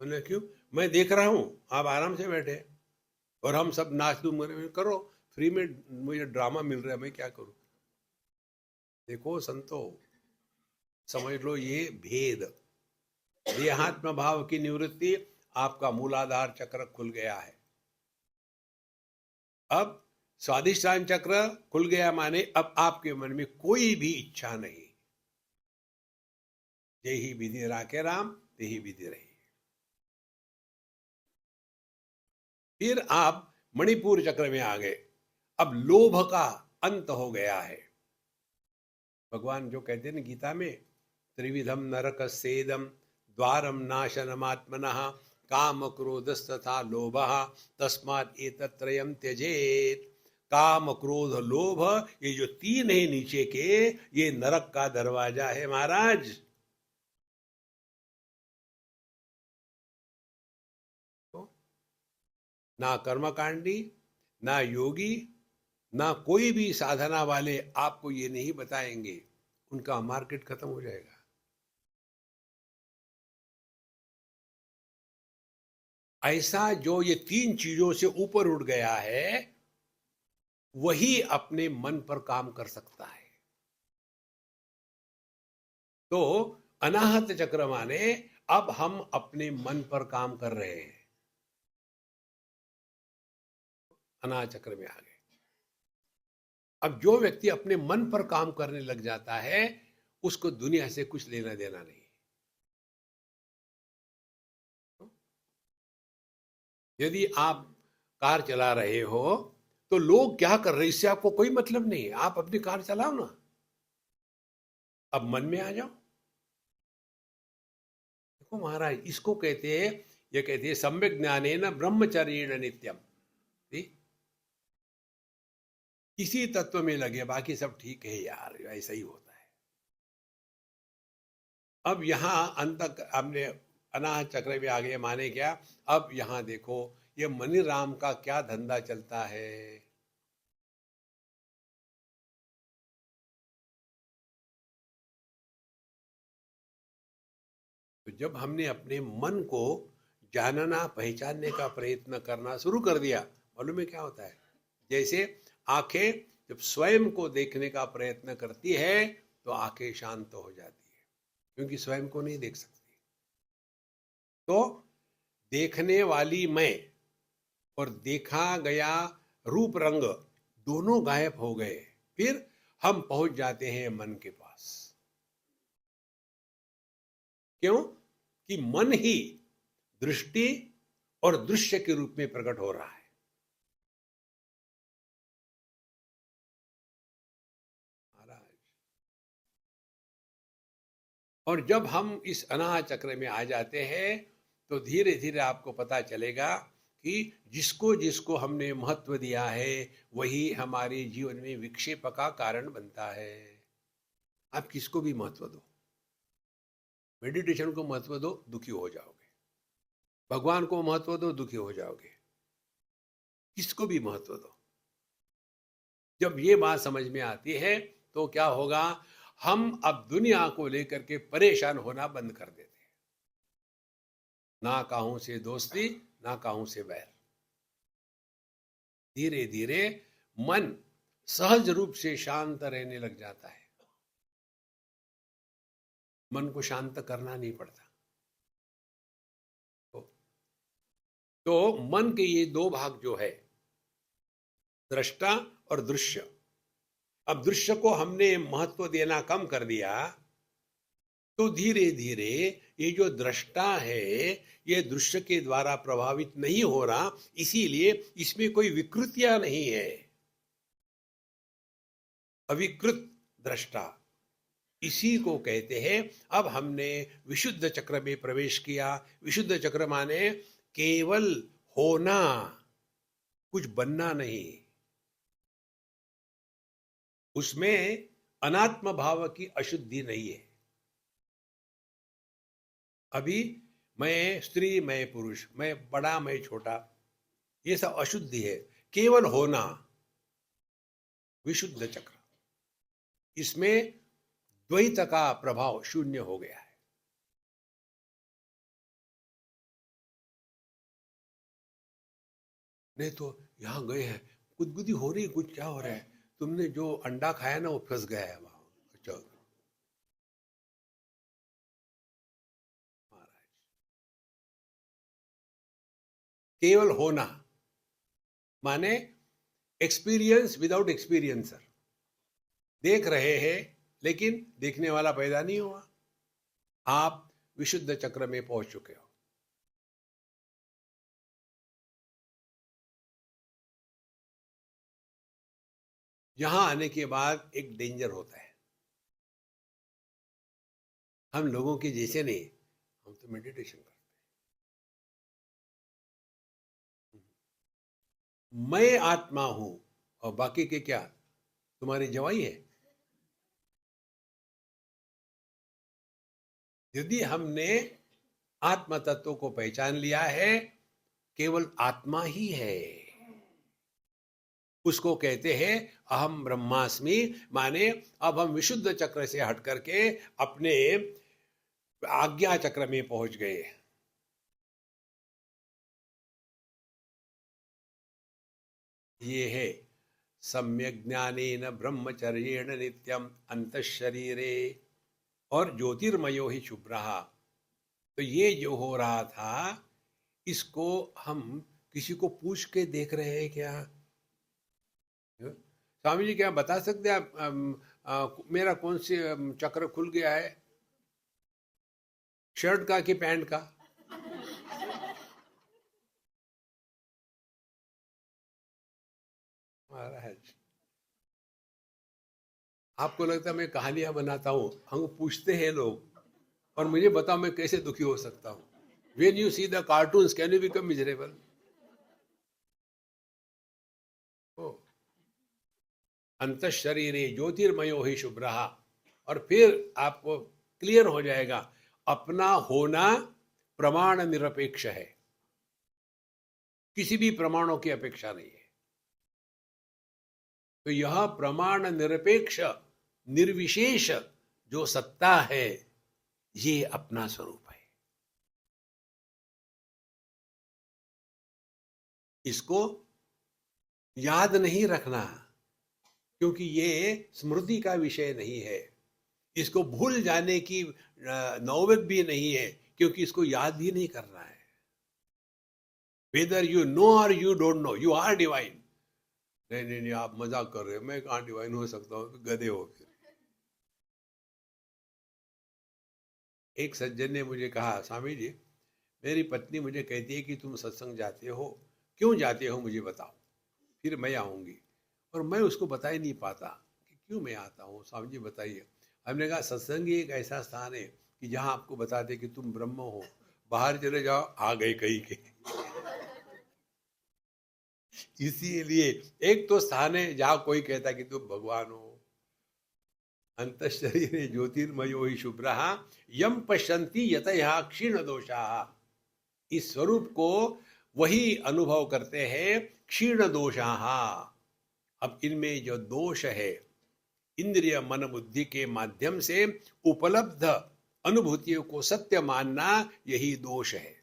A: बोले क्यों? मैं देख रहा हूं आप आराम से बैठे और हम सब नाच दूं, करो, फ्री में मुझे ड्रामा मिल रहा है, मैं क्या करूं? देखो संतो, समझ लो ये भेद। देहात्म भाव की निवृत्ति, आपका मूलाधार चक्र खुल गया है। अब स्वाधिष्ठान चक्र खुल गया माने अब आपके मन में कोई भी इच्छा नहीं। यही विधि राखे राम, यही विधि रही। फिर आप मणिपुर चक्र में आ गए। अब लोभ का अंत हो गया है। भगवान जो कहते हैं ना गीता में, त्रिविधम नरक सेदम द्वारम नाशनमात्मनः काम क्रोधस्तथा लोभ तस्मात् एतत्त्रयम् त्यजेत। काम क्रोध लोभ, ये जो तीन है नीचे के, ये नरक का दरवाजा है महाराज। तो ना कर्मकांडी, ना योगी, ना कोई भी साधना वाले आपको ये नहीं बताएंगे, उनका मार्केट खत्म हो जाएगा। ऐसा जो ये तीन चीजों से ऊपर उठ गया है, वही अपने मन पर काम कर सकता है। तो अनाहत चक्र माने अब हम अपने मन पर काम कर रहे हैं। अनाहत चक्र में आ गए। अब जो व्यक्ति अपने मन पर काम करने लग जाता है, उसको दुनिया से कुछ लेना देना नहीं। यदि आप कार चला रहे हो तो लोग क्या कर रहे हैं इससे आपको कोई मतलब नहीं है, आप अपनी कार चलाओ ना। अब मन में आ जाओ। देखो महाराज, इसको कहते हैं, ये कहते हैं सम्यक ज्ञानेन ब्रह्मचर्येण नित्यम। इसी तत्व में लगे, बाकी सब ठीक है यार, ऐसा ही होता है। अब यहां अंत हमने अनाहत चक्र में आ गए माने क्या? अब यहां देखो ये मनी राम का क्या धंधा चलता है। तो जब हमने अपने मन को जानना पहचानने का प्रयत्न करना शुरू कर दिया, मालूम है क्या होता है? जैसे आंखें जब स्वयं को देखने का प्रयत्न करती है तो आंखें शांत हो जाती है, क्योंकि स्वयं को नहीं देख सकती। तो देखने वाली मैं और देखा गया रूप रंग दोनों गायब हो गए, फिर हम पहुंच जाते हैं मन के पास। क्यों? कि मन ही दृष्टि और दृश्य के रूप में प्रकट हो रहा है। और जब हम इस अनाहत चक्र में आ जाते हैं तो धीरे धीरे आपको पता चलेगा कि जिसको जिसको हमने महत्व दिया है वही हमारे जीवन में विक्षेप का कारण बनता है। आप किसको भी महत्व दो, मेडिटेशन को महत्व दो, दुखी हो जाओगे। भगवान को महत्व दो, दुखी हो जाओगे। किसको भी महत्व दो। जब ये बात समझ में आती है तो क्या होगा, हम अब दुनिया को लेकर के परेशान होना बंद कर देते हैं। ना काहू से दोस्ती, ना काहू से बैर। धीरे धीरे मन सहज रूप से शांत रहने लग जाता है। मन को शांत करना नहीं पड़ता। तो मन के ये दो भाग जो है, दृष्टा और दृश्य, अब दृश्य को हमने महत्व देना कम कर दिया तो धीरे धीरे ये जो दृष्टा है ये दृश्य के द्वारा प्रभावित नहीं हो रहा, इसीलिए इसमें कोई विकृतियां नहीं है। अविकृत दृष्टा, इसी को कहते हैं अब हमने विशुद्ध चक्र में प्रवेश किया। विशुद्ध चक्र माने केवल होना, कुछ बनना नहीं। उसमें अनात्म भाव की अशुद्धि नहीं है। अभी मैं स्त्री, मैं पुरुष, मैं बड़ा, मैं छोटा, ये सब अशुद्धि है। केवल होना विशुद्ध चक्र, इसमें द्वैत का प्रभाव शून्य हो गया है। नहीं तो यहां गए हैं, गुदगुदी हो रही, कुछ क्या हो रहा है? तुमने जो अंडा खाया ना वो फंस गया है वहां। अच्छा महाराज, केवल होना माने एक्सपीरियंस विदाउट एक्सपीरियंसर। देख रहे हैं लेकिन देखने वाला पैदा नहीं हुआ। आप विशुद्ध चक्र में पहुंच चुके हो। यहां आने के बाद एक डेंजर होता है। हम लोगों के जैसे नहीं, हम तो मेडिटेशन करते हैं। मैं आत्मा हूं और बाकी के क्या तुम्हारी जवाई है। यदि हमने आत्म तत्व को पहचान लिया है, केवल आत्मा ही है, उसको कहते हैं अहम ब्रह्मास्मि। माने अब हम विशुद्ध चक्र से हट करके अपने आज्ञा चक्र में पहुंच गए। ये है सम्यक ज्ञानेन ब्रह्मचर्येण नित्यम अंतःशरीरे और ज्योतिर्मयो ही शुभ्रहा। तो ये जो हो रहा था इसको हम किसी को पूछ के देख रहे हैं क्या? स्वामी जी क्या बता सकते हैं आप मेरा कौन से चक्र खुल गया है, शर्ट का कि पैंट का? महाराज आपको लगता है मैं कहानियां बनाता हूं? हम पूछते हैं लोग और मुझे बताओ मैं कैसे दुखी हो सकता हूं? When you see the cartoons, can you become miserable? अंत शरीरे ज्योतिर्मयो ही शुभ्रहा। और फिर आपको क्लियर हो जाएगा अपना होना प्रमाण निरपेक्ष है, किसी भी प्रमाणों की अपेक्षा नहीं है। तो यह प्रमाण निरपेक्ष निर्विशेष जो सत्ता है ये अपना स्वरूप है। इसको याद नहीं रखना, क्योंकि ये स्मृति का विषय नहीं है। इसको भूल जाने की नौबत भी नहीं है, क्योंकि इसको याद ही नहीं करना है। वेदर यू नो और you don't know, you are divine. नहीं नहीं नहीं, आप मजाक कर रहे हो, मैं कहाँ डिवाइन हो सकता हूँ, गधे हो फिर। एक सज्जन ने मुझे कहा, स्वामी जी मेरी पत्नी मुझे कहती है कि तुम सत्संग जाते हो, क्यों जाते हो मुझे बताओ, फिर मैं आऊंगी। और मैं उसको बता ही नहीं पाता कि क्यों मैं आता हूँ, स्वामी जी बताइए। हमने कहा सत्संग ही एक ऐसा स्थान है कि जहाँ आपको बता दे कि तुम ब्रह्म हो, बाहर चले जाओ आ गए कहीं के। इसीलिए एक तो स्थान है जहाँ कोई कहता कि तुम भगवान हो। अंतःशरीरे ज्योतिर्मयो ही शुभ्र यम पश्यन्ति यतः क्षीण दोषा। इस स्वरूप को वही अनुभव करते हैं क्षीण दोषा। अब इनमें जो दोष है, इंद्रिय मन बुद्धि के माध्यम से उपलब्ध अनुभूतियों को सत्य मानना, यही दोष है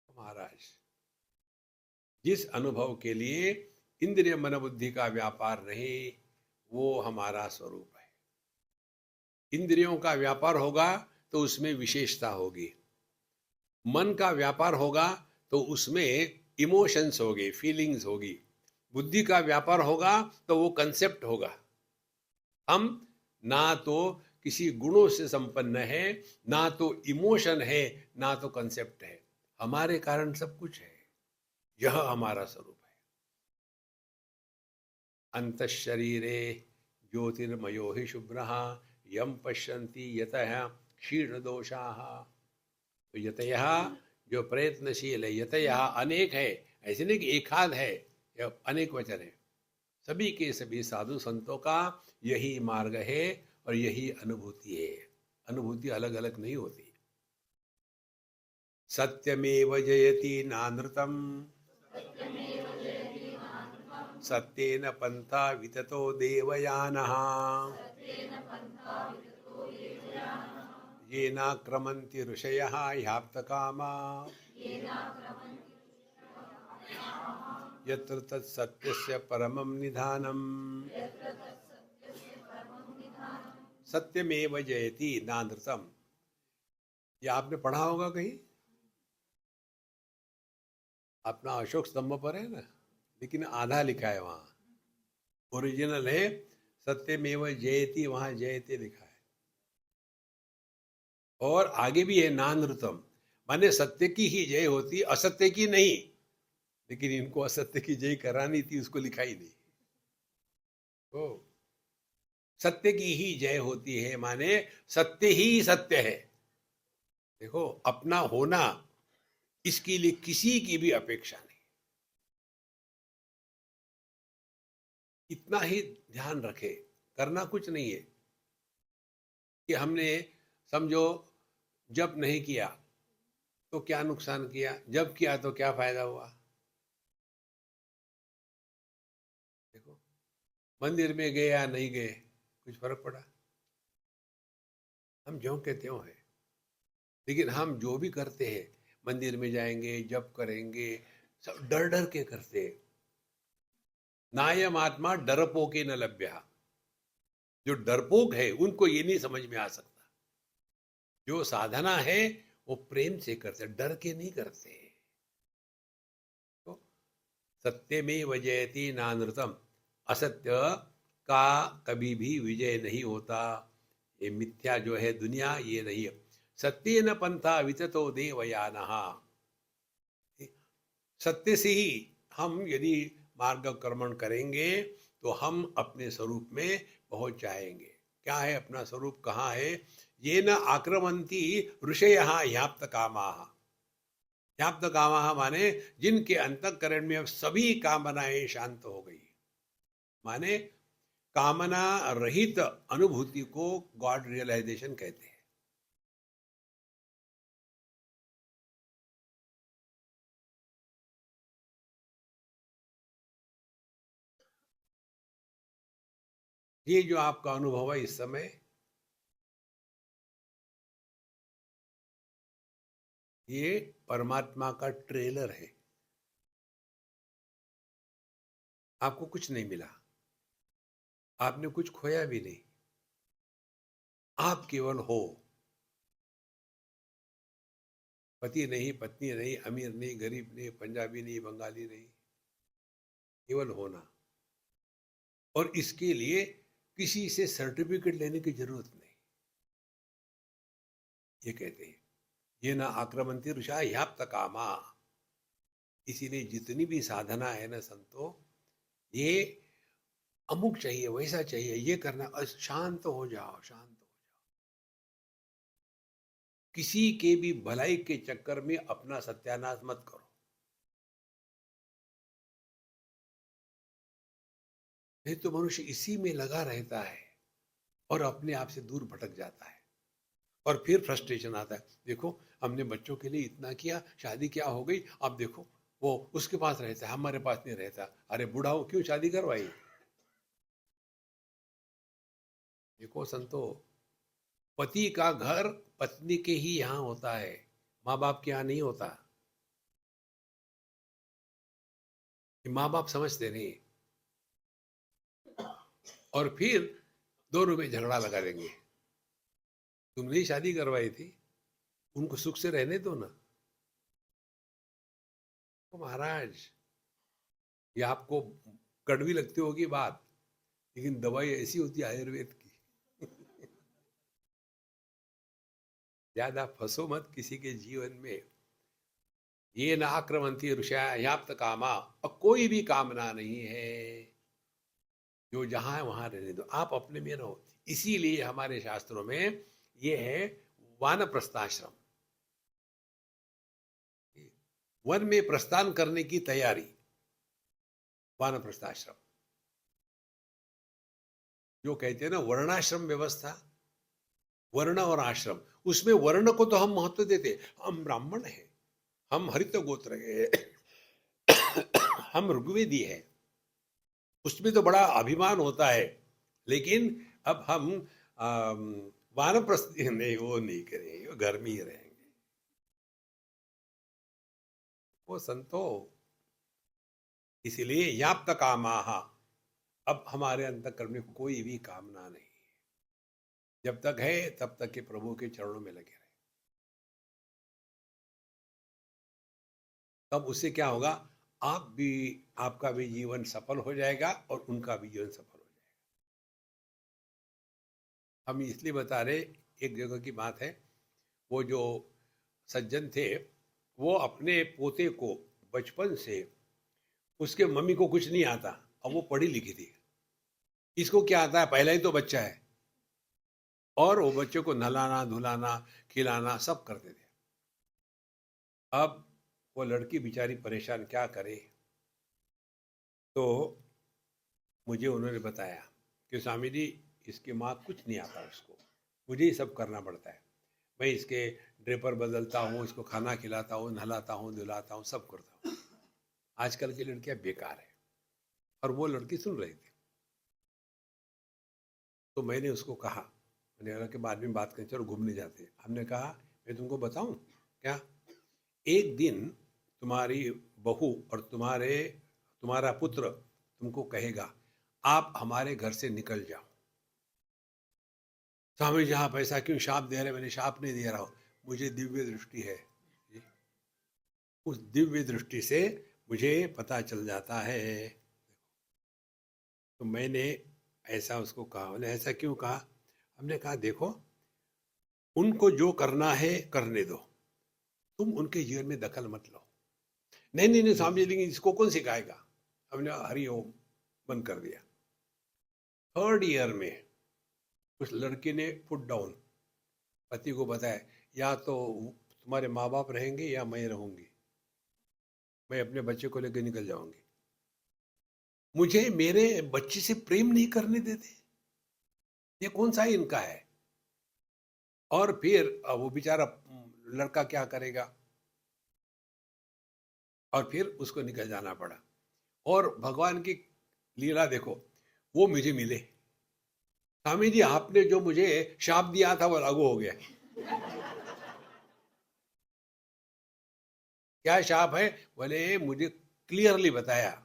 A: महाराज। जिस अनुभव के लिए इंद्रिय मन बुद्धि का व्यापार नहीं, वो हमारा स्वरूप है। इंद्रियों का व्यापार होगा तो उसमें विशेषता होगी, मन का व्यापार होगा तो उसमें इमोशंस होगी, फीलिंग्स होगी, बुद्धि का व्यापार होगा तो वो कंसेप्ट होगा। हम ना तो किसी गुणों से संपन्न है, ना तो इमोशन है, ना तो कंसेप्ट है, हमारे कारण सब कुछ है। यह हमारा स्वरूप है। अंतःशरीरे ज्योतिर्मयो हि शुभ्र यम पश्यन्ति यतः क्षीण दोषा। तो यतः जो प्रयत्नशील है, यतः अनेक है, ऐसे नहीं कि एक हाथ है, यह अनेक वचन है। सभी के सभी साधु संतों का यही मार्ग है और यही अनुभूति है। अनुभूति अलग अलग नहीं होती। सत्यमेव जयति नानृतम सत्येन पंथा विततो देवयानः येनाक्रमन्ति ऋषयः ह्याप्तकामा यत्र तत्सत्यस्य परमं निधानम्। सत्यमेव जयति नानृतम, ये आपने पढ़ा होगा कहीं, अपना अशोक स्तंभ पर है ना, लेकिन आधा लिखा है वहां। ओरिजिनल है सत्यमेव जयति, वहां जयते लिखा है। और आगे भी है नानृतम, माने सत्य की ही जय होती, असत्य की नहीं। लेकिन इनको असत्य की जय करानी थी, उसको लिखा ही नहीं। ओ, सत्य की ही जय होती है, माने सत्य ही सत्य है। देखो, अपना होना, इसके लिए किसी की भी अपेक्षा नहीं। इतना ही ध्यान रखे, करना कुछ नहीं है कि हमने समझो जप नहीं किया तो क्या नुकसान किया, जब किया तो क्या फायदा हुआ। देखो, मंदिर में गए या नहीं गए, कुछ फर्क पड़ा, हम ज्यों के त्यों है। लेकिन हम जो भी करते हैं, मंदिर में जाएंगे, जप करेंगे, सब डर डर के करते हैं। नायम आत्मा डरपोके न लभ्या। जो डरपोक है उनको ये नहीं समझ में आ सकता। जो साधना है वो प्रेम से करते, डर के नहीं करते। तो सत्य में वजयति नानृतम, असत्य का कभी भी विजय नहीं होता। ये मिथ्या जो है दुनिया, ये नहीं है। सत्य न पंथा विततो देवयानः, सत्य से ही हम यदि मार्गक्रमण करेंगे तो हम अपने स्वरूप में पहुंच जाएंगे। क्या है अपना स्वरूप, कहाँ है? ये न आक्रमंती ऋषयः ह्याप्त कामाः। ह्याप्त कामाः माने जिनके अंतःकरण में अब सभी कामनाएं शांत हो गई, माने कामना रहित अनुभूति को गॉड रियलाइजेशन कहते हैं। ये जो आपका अनुभव है इस समय, ये परमात्मा का ट्रेलर है। आपको कुछ नहीं मिला, आपने कुछ खोया भी नहीं, आप केवल हो। पति नहीं, पत्नी नहीं, अमीर नहीं, गरीब नहीं, पंजाबी नहीं, बंगाली नहीं, केवल होना। और इसके लिए किसी से सर्टिफिकेट लेने की जरूरत नहीं। ये कहते हैं ये ना आक्रमंती ऋषा ह्याप्त कामा। इसीलिए जितनी भी साधना है ना संतो, ये अमुक चाहिए, वैसा चाहिए, ये करना, शांत हो जाओ, शांत हो जाओ। किसी के भी भलाई के चक्कर में अपना सत्यानाश मत करो, नहीं तो मनुष्य इसी में लगा रहता है और अपने आप से दूर भटक जाता है। और फिर फ्रस्ट्रेशन आता है, देखो हमने बच्चों के लिए इतना किया, शादी क्या हो गई, अब देखो वो उसके पास रहता है, हमारे पास नहीं रहता। अरे बूढ़ा हो, क्यों शादी करवाई? देखो संतो, पति का घर पत्नी के ही यहाँ होता है, माँ बाप के यहाँ नहीं होता। माँ बाप समझते नहीं, और फिर दोनों में झगड़ा लगा देंगे। तुमने ही शादी करवाई थी, उनको सुख से रहने दो ना। तो महाराज, ये आपको कड़वी लगती होगी बात, लेकिन दवाई ऐसी होती है आयुर्वेद की। ज्यादा फंसो मत किसी के जीवन में। ये न आक्रमंती ऋषयाप्त कामा, और कोई भी कामना नहीं है, जो जहां है वहां रहने दो, आप अपने में रहो। इसीलिए हमारे शास्त्रों में ये है वानप्रस्थाश्रम, वन में प्रस्थान करने की तैयारी, वानप्रस्थाश्रम। जो कहते हैं ना वर्णाश्रम व्यवस्था, वर्ण और आश्रम, उसमें वर्ण को तो हम महत्व देते, हम ब्राह्मण हैं, हम हरित गोत्र है, हम ऋग्वेदी है, उसमें तो बड़ा अभिमान होता है। लेकिन अब हम वानप्रस्थ नहीं, वो नहीं करेंगे, वो घर में ही रहेंगे। वो संतो, इसलिए याप्त कामाह, अब हमारे अंतःकरण में कोई भी कामना नहीं, जब तक है तब तक के प्रभु के चरणों में लगे रहे। तब उससे क्या होगा, आप भी, आपका भी जीवन सफल हो जाएगा और उनका भी जीवन सफल हो जाएगा। हम इसलिए बता रहे, एक जगह की बात है, वो जो सज्जन थे, वो अपने पोते को बचपन से, उसके मम्मी को कुछ नहीं आता, अब वो पढ़ी लिखी थी, इसको क्या आता है, पहला ही तो बच्चा है, और वो बच्चे को नहलाना धुलाना खिलाना सब करते थे। अब वो लड़की बेचारी परेशान, क्या करे। तो मुझे उन्होंने बताया कि स्वामी जी, इसकी माँ कुछ नहीं आता उसको, मुझे ही सब करना पड़ता है। मैं इसके ड्रेपर बदलता हूँ, इसको खाना खिलाता हूँ, नहलाता हूँ, धुलाता हूँ, सब करता हूँ। आजकल की लड़कियां बेकार है। और वो लड़की सुन रही थी। तो मैंने उसको कहा, मैंने कहा कि बाद में बात करें, चलो घूमने जाते हैं। हमने कहा मैं तुमको बताऊं क्या, एक दिन तुम्हारी बहू और तुम्हारा पुत्र तुमको कहेगा, आप हमारे घर से निकल जाओ। स्वामी जी, आप ऐसा क्यों शाप दे रहे? मैंने शाप नहीं दे रहा हूं, मुझे दिव्य दृष्टि है। उस दिव्य दृष्टि से मुझे पता चल जाता है। तो मैंने ऐसा उसको कहा। मैंने ऐसा क्यों कहा? हमने कहा देखो, उनको जो करना है करने दो, तुम उनके जीवन में दखल मत लो। नहीं नहीं नहीं स्वामी जी, लेकिन इसको कौन सिखाएगा? हमने हरि ओम बंद कर दिया। 3rd ईयर में उस लड़के ने पुट डाउन, पति को बताया, या तो तुम्हारे माँ बाप रहेंगे या मैं रहूंगी, मैं अपने बच्चे को लेकर निकल जाऊंगी। मुझे मेरे बच्चे से प्रेम नहीं करने देते, ये कौन सा इनका है? और फिर वो बेचारा लड़का क्या करेगा, और फिर उसको निकल जाना पड़ा। और भगवान की लीला देखो, वो मुझे मिले। स्वामी जी, आपने जो मुझे शाप दिया था वो लागू हो गया। क्या शाप है? बोले मुझे क्लियरली बताया,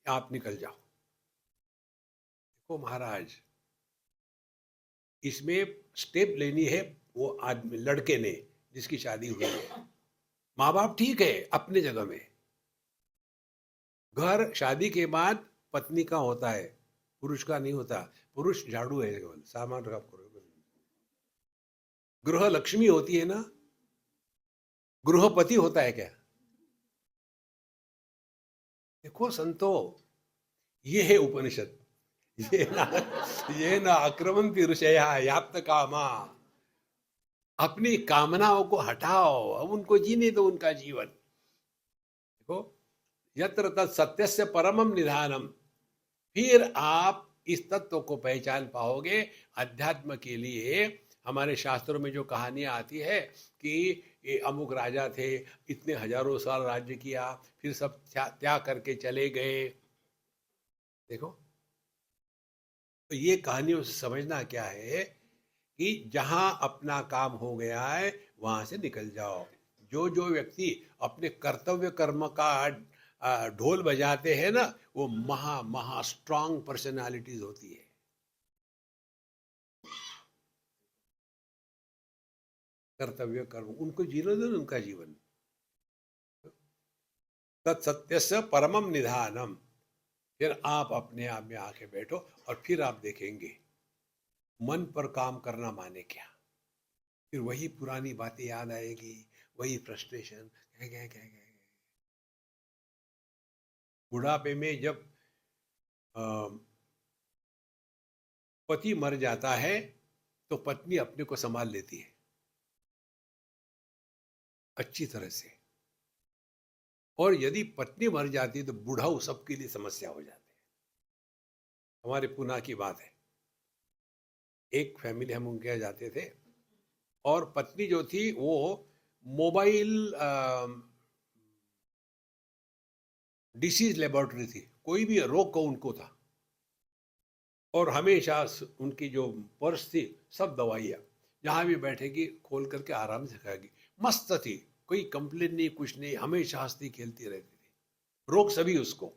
A: आप निकल जाओ। देखो महाराज, इसमें स्टेप लेनी है वो आदमी, लड़के ने जिसकी शादी हुई है। माँ बाप ठीक है अपने जगह में, घर शादी के बाद पत्नी का होता है, पुरुष का नहीं होता। पुरुष झाड़ू है केवल, सामान रखा करो। गृह लक्ष्मी होती है ना, गृहपति होता है क्या? देखो संतो, ये है उपनिषद। ये ना आक्रमण ऋषया याप्त कामा, अपनी कामनाओं को हटाओ, अब उनको जीने दो उनका जीवन। देखो, यत्र तत् सत्यस्य परमम निधानम, फिर आप इस तत्व को पहचान पाओगे। अध्यात्म के लिए हमारे शास्त्रों में जो कहानियां आती है कि ये अमुक राजा थे, इतने हजारों साल राज्य किया, फिर सब त्याग करके चले गए। देखो, तो ये कहानियों से समझना क्या है कि जहां अपना काम हो गया है वहां से निकल जाओ। जो जो व्यक्ति अपने कर्तव्य कर्म का ढोल बजाते हैं ना, वो महा महा स्ट्रांग पर्सनालिटीज होती है। कर्तव्य कर्म उनको जीने दो, उनका जीवन। तत्सत्यस्य परमम निधानम, फिर आप अपने आप में आके बैठो और फिर आप देखेंगे मन पर काम करना माने क्या। फिर वही पुरानी बातें याद आएगी, वही फ्रस्ट्रेशन। बुढ़ापे में जब पति मर जाता है तो पत्नी अपने को संभाल लेती है अच्छी तरह से, और यदि पत्नी मर जाती है तो बुढ़ाऊ सबके लिए समस्या हो जाती है। हमारे पुणे की बात है, एक फैमिली हम उनके यहाँ जाते थे, और पत्नी जो थी वो मोबाइल डिसीज लेबोरेटरी थी, कोई भी रोग को उनको था, और हमेशा उनकी जो पर्स थी सब दवाइयाँ, जहाँ भी बैठेगी खोल करके आराम से खाएगी। मस्त थी, कोई कंप्लेन नहीं, कुछ नहीं, हमेशा हंसती खेलती रहती थी। रोग सभी उसको,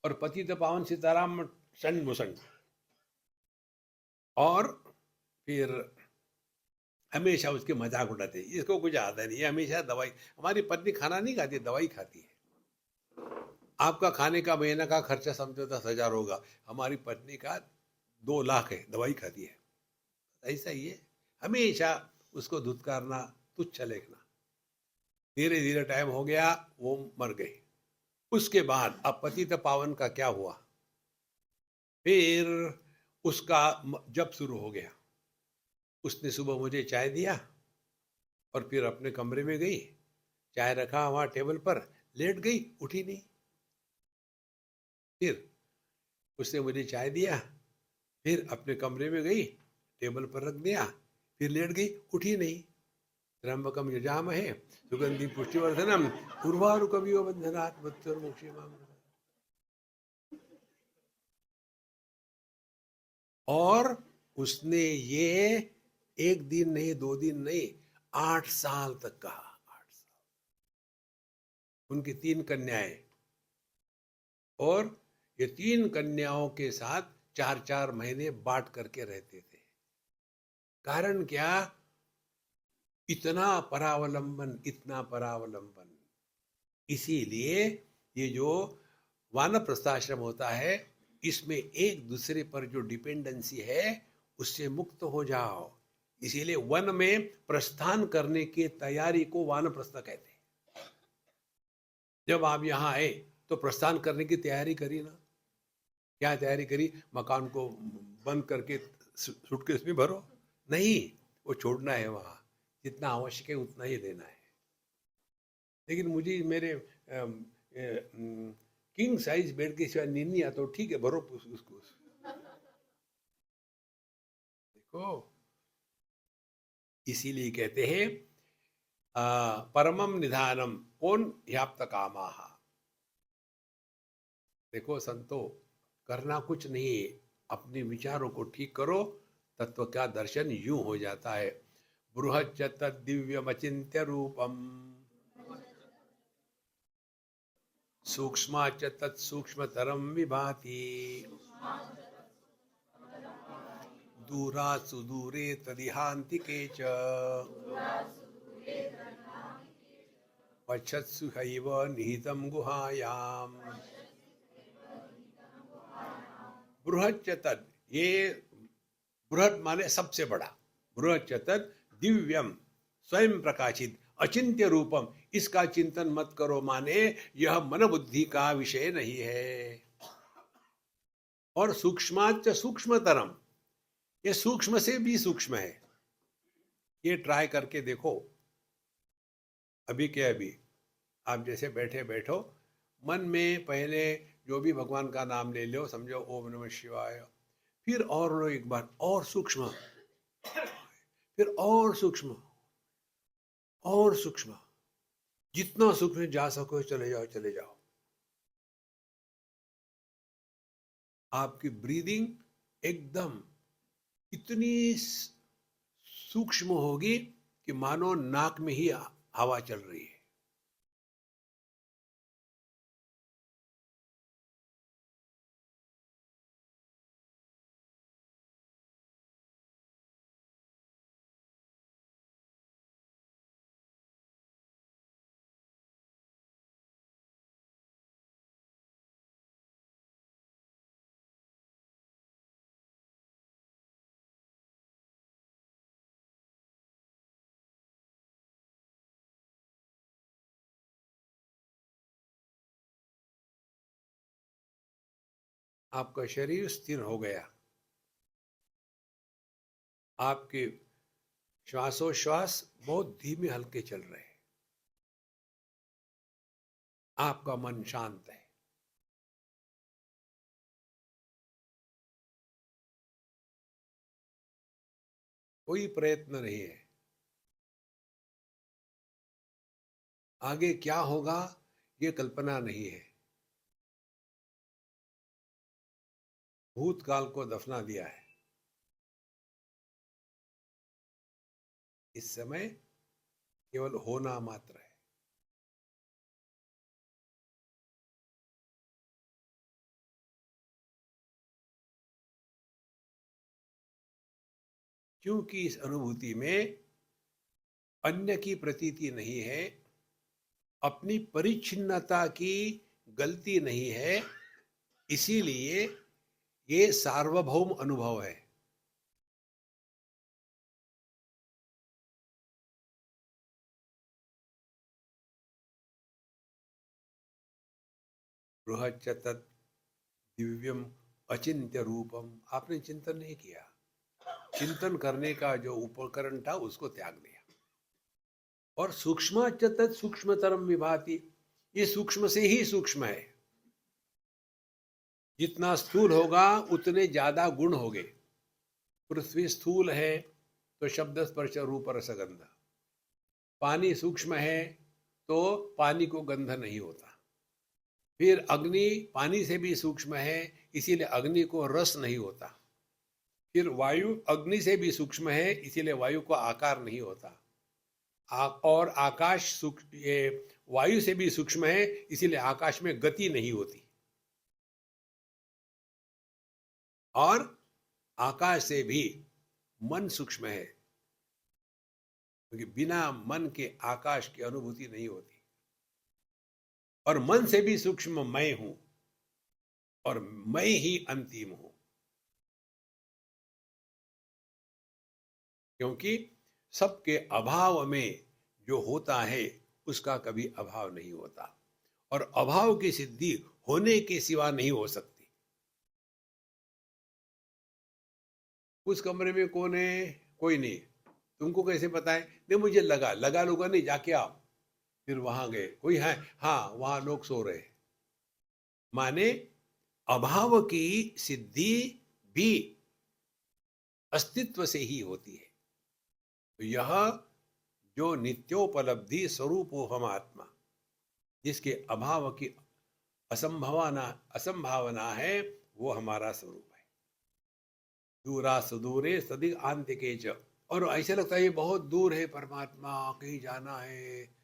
A: और पति तो पावन सीताराम सन मुसन। और फिर हमेशा उसके मजाक उड़ाते, इसको कुछ आता नहीं, हमेशा दवाई। हमारी पत्नी खाना नहीं खाती, दवाई खाती है। आपका खाने का महीना का खर्चा समझो 10,000 होगा, हमारी पत्नी का 2 लाख है, दवाई खाती है। ऐसा ही है, हमेशा उसको धुतकारना, तुच्छ लेखना। धीरे धीरे टाइम हो गया, वो मर गई। उसके बाद अब पतित पावन का क्या हुआ? फिर उसका जब शुरू हो गया, उसने सुबह मुझे चाय दिया और फिर अपने कमरे में गई, चाय रखा वहां टेबल पर, लेट गई, उठी नहीं। फिर उसने मुझे चाय दिया, फिर अपने कमरे में गई, टेबल पर रख दिया, फिर लेट गई, उठी नहीं। त्र्यंबकम यजामहे सुगंधि पुष्टिवर्धनम उर्वारुकमिव बंधनात् मृत्युर्मुक्षीयमामृतम्। और उसने ये 1 दिन नहीं, 2 दिन नहीं, 8 साल तक कहा। 8 साल। उनकी 3 कन्याएं, और ये 3 कन्याओं के साथ 4-4 महीने बांट करके रहते थे। कारण क्या? इतना परावलंबन, इतना परावलंबन। इसीलिए ये जो वानप्रस्थाश्रम होता है, इसमें एक दूसरे पर जो डिपेंडेंसी है उससे मुक्त हो जाओ। इसीलिए वन में प्रस्थान करने की तैयारी को वानप्रस्थ कहते हैं। जब आप यहाँ आए तो प्रस्थान करने की तैयारी करी ना। क्या तैयारी करी? मकान को बंद करके सूटकेस में भरो? नहीं, वो छोड़ना है वहाँ, जितना आवश्यक है उतना ही देना है। लेकिन मुझे मेरे किंग साइज बेड के सिवाय नींद नहीं आता, ठीक है भरो उसको। देखो, इसीलिए कहते हैं परमम निधानम कौन ह्याप्त कामाः। देखो संतो, करना कुछ नहीं, अपने विचारों को ठीक करो, तत्व का दर्शन यूं हो जाता है। बृहच्च तद्दिव्यमचिन्त्य रूपम सूक्ष्माच तत्सूक्ष्मतरं विभाति दूरात् सुदूरे तदिहान्तिके च पश्यत्सु हैव निहितं गुहायाम्। बृहच्च तत्, ये बृहत् माने सबसे बड़ा, बृहच्च तत् दिव्यम स्वयं प्रकाशित अचिंत्य रूपम, इसका चिंतन मत करो माने यह मन बुद्धि का विषय नहीं है। और सूक्ष्माच सूक्ष्मतरम, ये सूक्ष्म से भी सूक्ष्म है। ये ट्राई करके देखो, अभी के अभी आप जैसे बैठे बैठो, मन में पहले जो भी भगवान का नाम ले लो, समझो ओम नमः शिवाय, फिर और लो एक बार और सूक्ष्म, फिर और सूक्ष्म और सूक्ष्म, जितना सूक्ष्म जा सको चले जाओ चले जाओ। आपकी ब्रीदिंग एकदम इतनी सूक्ष्म होगी कि मानो नाक में ही हवा चल रही है। आपका शरीर स्थिर हो गया, आपके श्वासोश्वास बहुत धीमे हल्के चल रहे हैं, आपका मन शांत है। कोई प्रयत्न नहीं है। आगे क्या होगा ये कल्पना नहीं है। भूतकाल को दफना दिया है। इस समय केवल होना मात्र है। क्योंकि इस अनुभूति में अन्य की प्रतीति नहीं है, अपनी परिच्छिन्नता की गलती नहीं है, इसीलिए ये सार्वभौम अनुभव है। बृहच्च तत् दिव्यम अचिंत्य रूपम, आपने चिंतन नहीं किया। चिंतन करने का जो उपकरण था उसको त्याग दिया। और सूक्ष्माच तत् सूक्ष्मतरम विभाति, ये सूक्ष्म से ही सूक्ष्म है। जितना स्थूल होगा उतने ज्यादा गुण होंगे। पृथ्वी स्थूल है तो शब्द स्पर्श रूप रसगंध। पानी सूक्ष्म है तो पानी को गंध नहीं होता। फिर अग्नि पानी से भी सूक्ष्म है, इसीलिए अग्नि को रस नहीं होता। फिर वायु अग्नि से भी सूक्ष्म है, इसीलिए वायु को आकार नहीं होता। और आकाश ये वायु से भी सूक्ष्म है, इसीलिए आकाश में गति नहीं होती। और आकाश से भी मन सूक्ष्म है, क्योंकि बिना मन के आकाश की अनुभूति नहीं होती। और मन से भी सूक्ष्म मैं हूं, और मैं ही अंतिम हूं, क्योंकि सबके अभाव में जो होता है उसका कभी अभाव नहीं होता, और अभाव की सिद्धि होने के सिवा नहीं हो सकती। उस कमरे में कौन है? कोई नहीं। तुमको कैसे पता है? नहीं, मुझे लगा लूंगा नहीं, जाके आओ। फिर वहां गए, कोई है? हाँ, वहां लोग सो रहे। माने अभाव की सिद्धि भी अस्तित्व से ही होती है। तो यह जो नित्योपलब्धि स्वरूप हो हम आत्मा, जिसके अभाव की असंभावना है, वो हमारा स्वरूप है। दूरा सुदूरे सदिग आंतिके च। और ऐसे लगता है ये बहुत दूर है परमात्मा, कहीं जाना है,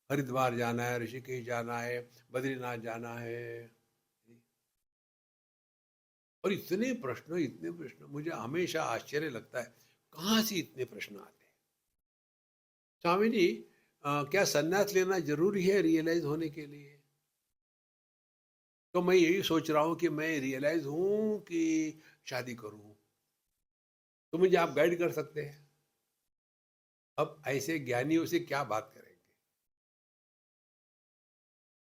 A: हरिद्वार जाना है, ऋषिकेश जाना है, बद्रीनाथ जाना है, और इतने प्रश्न मुझे हमेशा आश्चर्य लगता है, कहाँ से इतने प्रश्न आते हैं। स्वामी जी, क्या संन्यास लेना जरूरी है रियलाइज होने के लिए? तो मैं यही सोच रहा हूँ कि मैं रियलाइज हूँ कि शादी करूँ, तो मुझे आप गाइड कर सकते हैं। अब ऐसे ज्ञानियों से क्या बात करेंगे?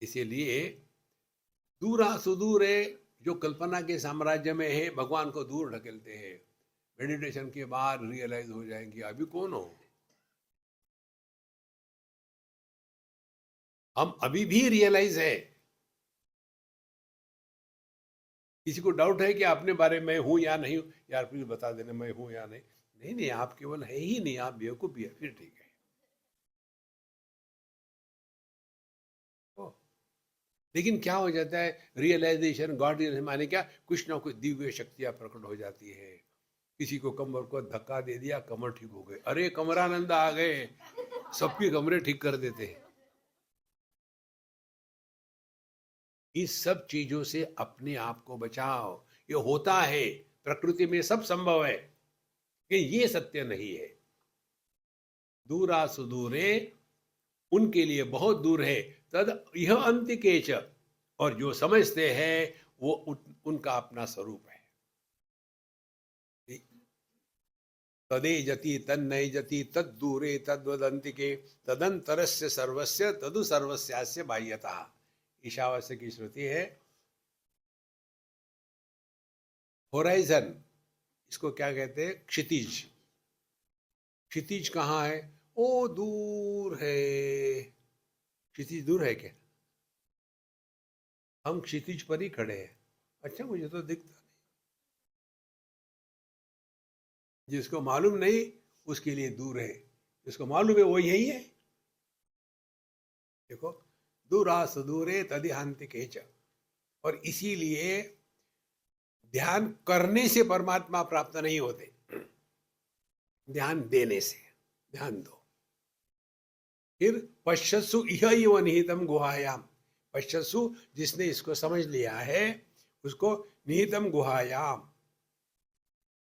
A: इसीलिए दूरा सुदूर है, जो कल्पना के साम्राज्य में है, भगवान को दूर ढकेलते हैं। मेडिटेशन के बाद रियलाइज हो जाएंगे। अभी कौन हो, हम अभी भी रियलाइज है। किसी को डाउट है कि अपने बारे में हूं या नहीं हूं, यार प्लीज बता देना मैं हूं या नहीं। नहीं नहीं, आप केवल है ही नहीं, आप बेवकूफ भी है, फिर ठीक है। ओ, लेकिन क्या हो जाता है, रियलाइजेशन, गॉड रियलाइजेशन माने क्या, कुछ ना कुछ दिव्य शक्तियां प्रकट हो जाती है। किसी को कमर को धक्का दे दिया, कमर ठीक हो गए, अरे कमरानंद आ गए, सबके कमरे ठीक कर देते हैं। इस सब चीजों से अपने आप को बचाओ। ये होता है, प्रकृति में सब संभव है, कि ये सत्य नहीं है। दूरा सुदूरे, उनके लिए बहुत दूर है। तद यह अंतिकेच, और जो समझते हैं वो उनका अपना स्वरूप है। तदे जति तन्नय जति तद दूरे तद्वदंतिके तदंतरस्य सर्वस्य तदु सर्वस्यास्य बाह्यतः। ईशावास्य की श्रुति है। होराइजन, इसको क्या कहते हैं, क्षितिज। क्षितिज कहाँ है? ओ दूर है। क्षितिज दूर है क्या? हम क्षितिज पर ही खड़े हैं। अच्छा, मुझे तो दिखता नहीं। जिसको मालूम नहीं उसके लिए दूर है, जिसको मालूम है वो यही है। देखो, दूरा सुदूरे तदिहांतिकेच। और इसीलिए ध्यान करने से परमात्मा प्राप्त नहीं होते, ध्यान देने से। ध्यान दो, फिर पश्यसु इह निहितम गुहायाम। पश्यसु, जिसने इसको समझ लिया है उसको निहितम गुहायाम।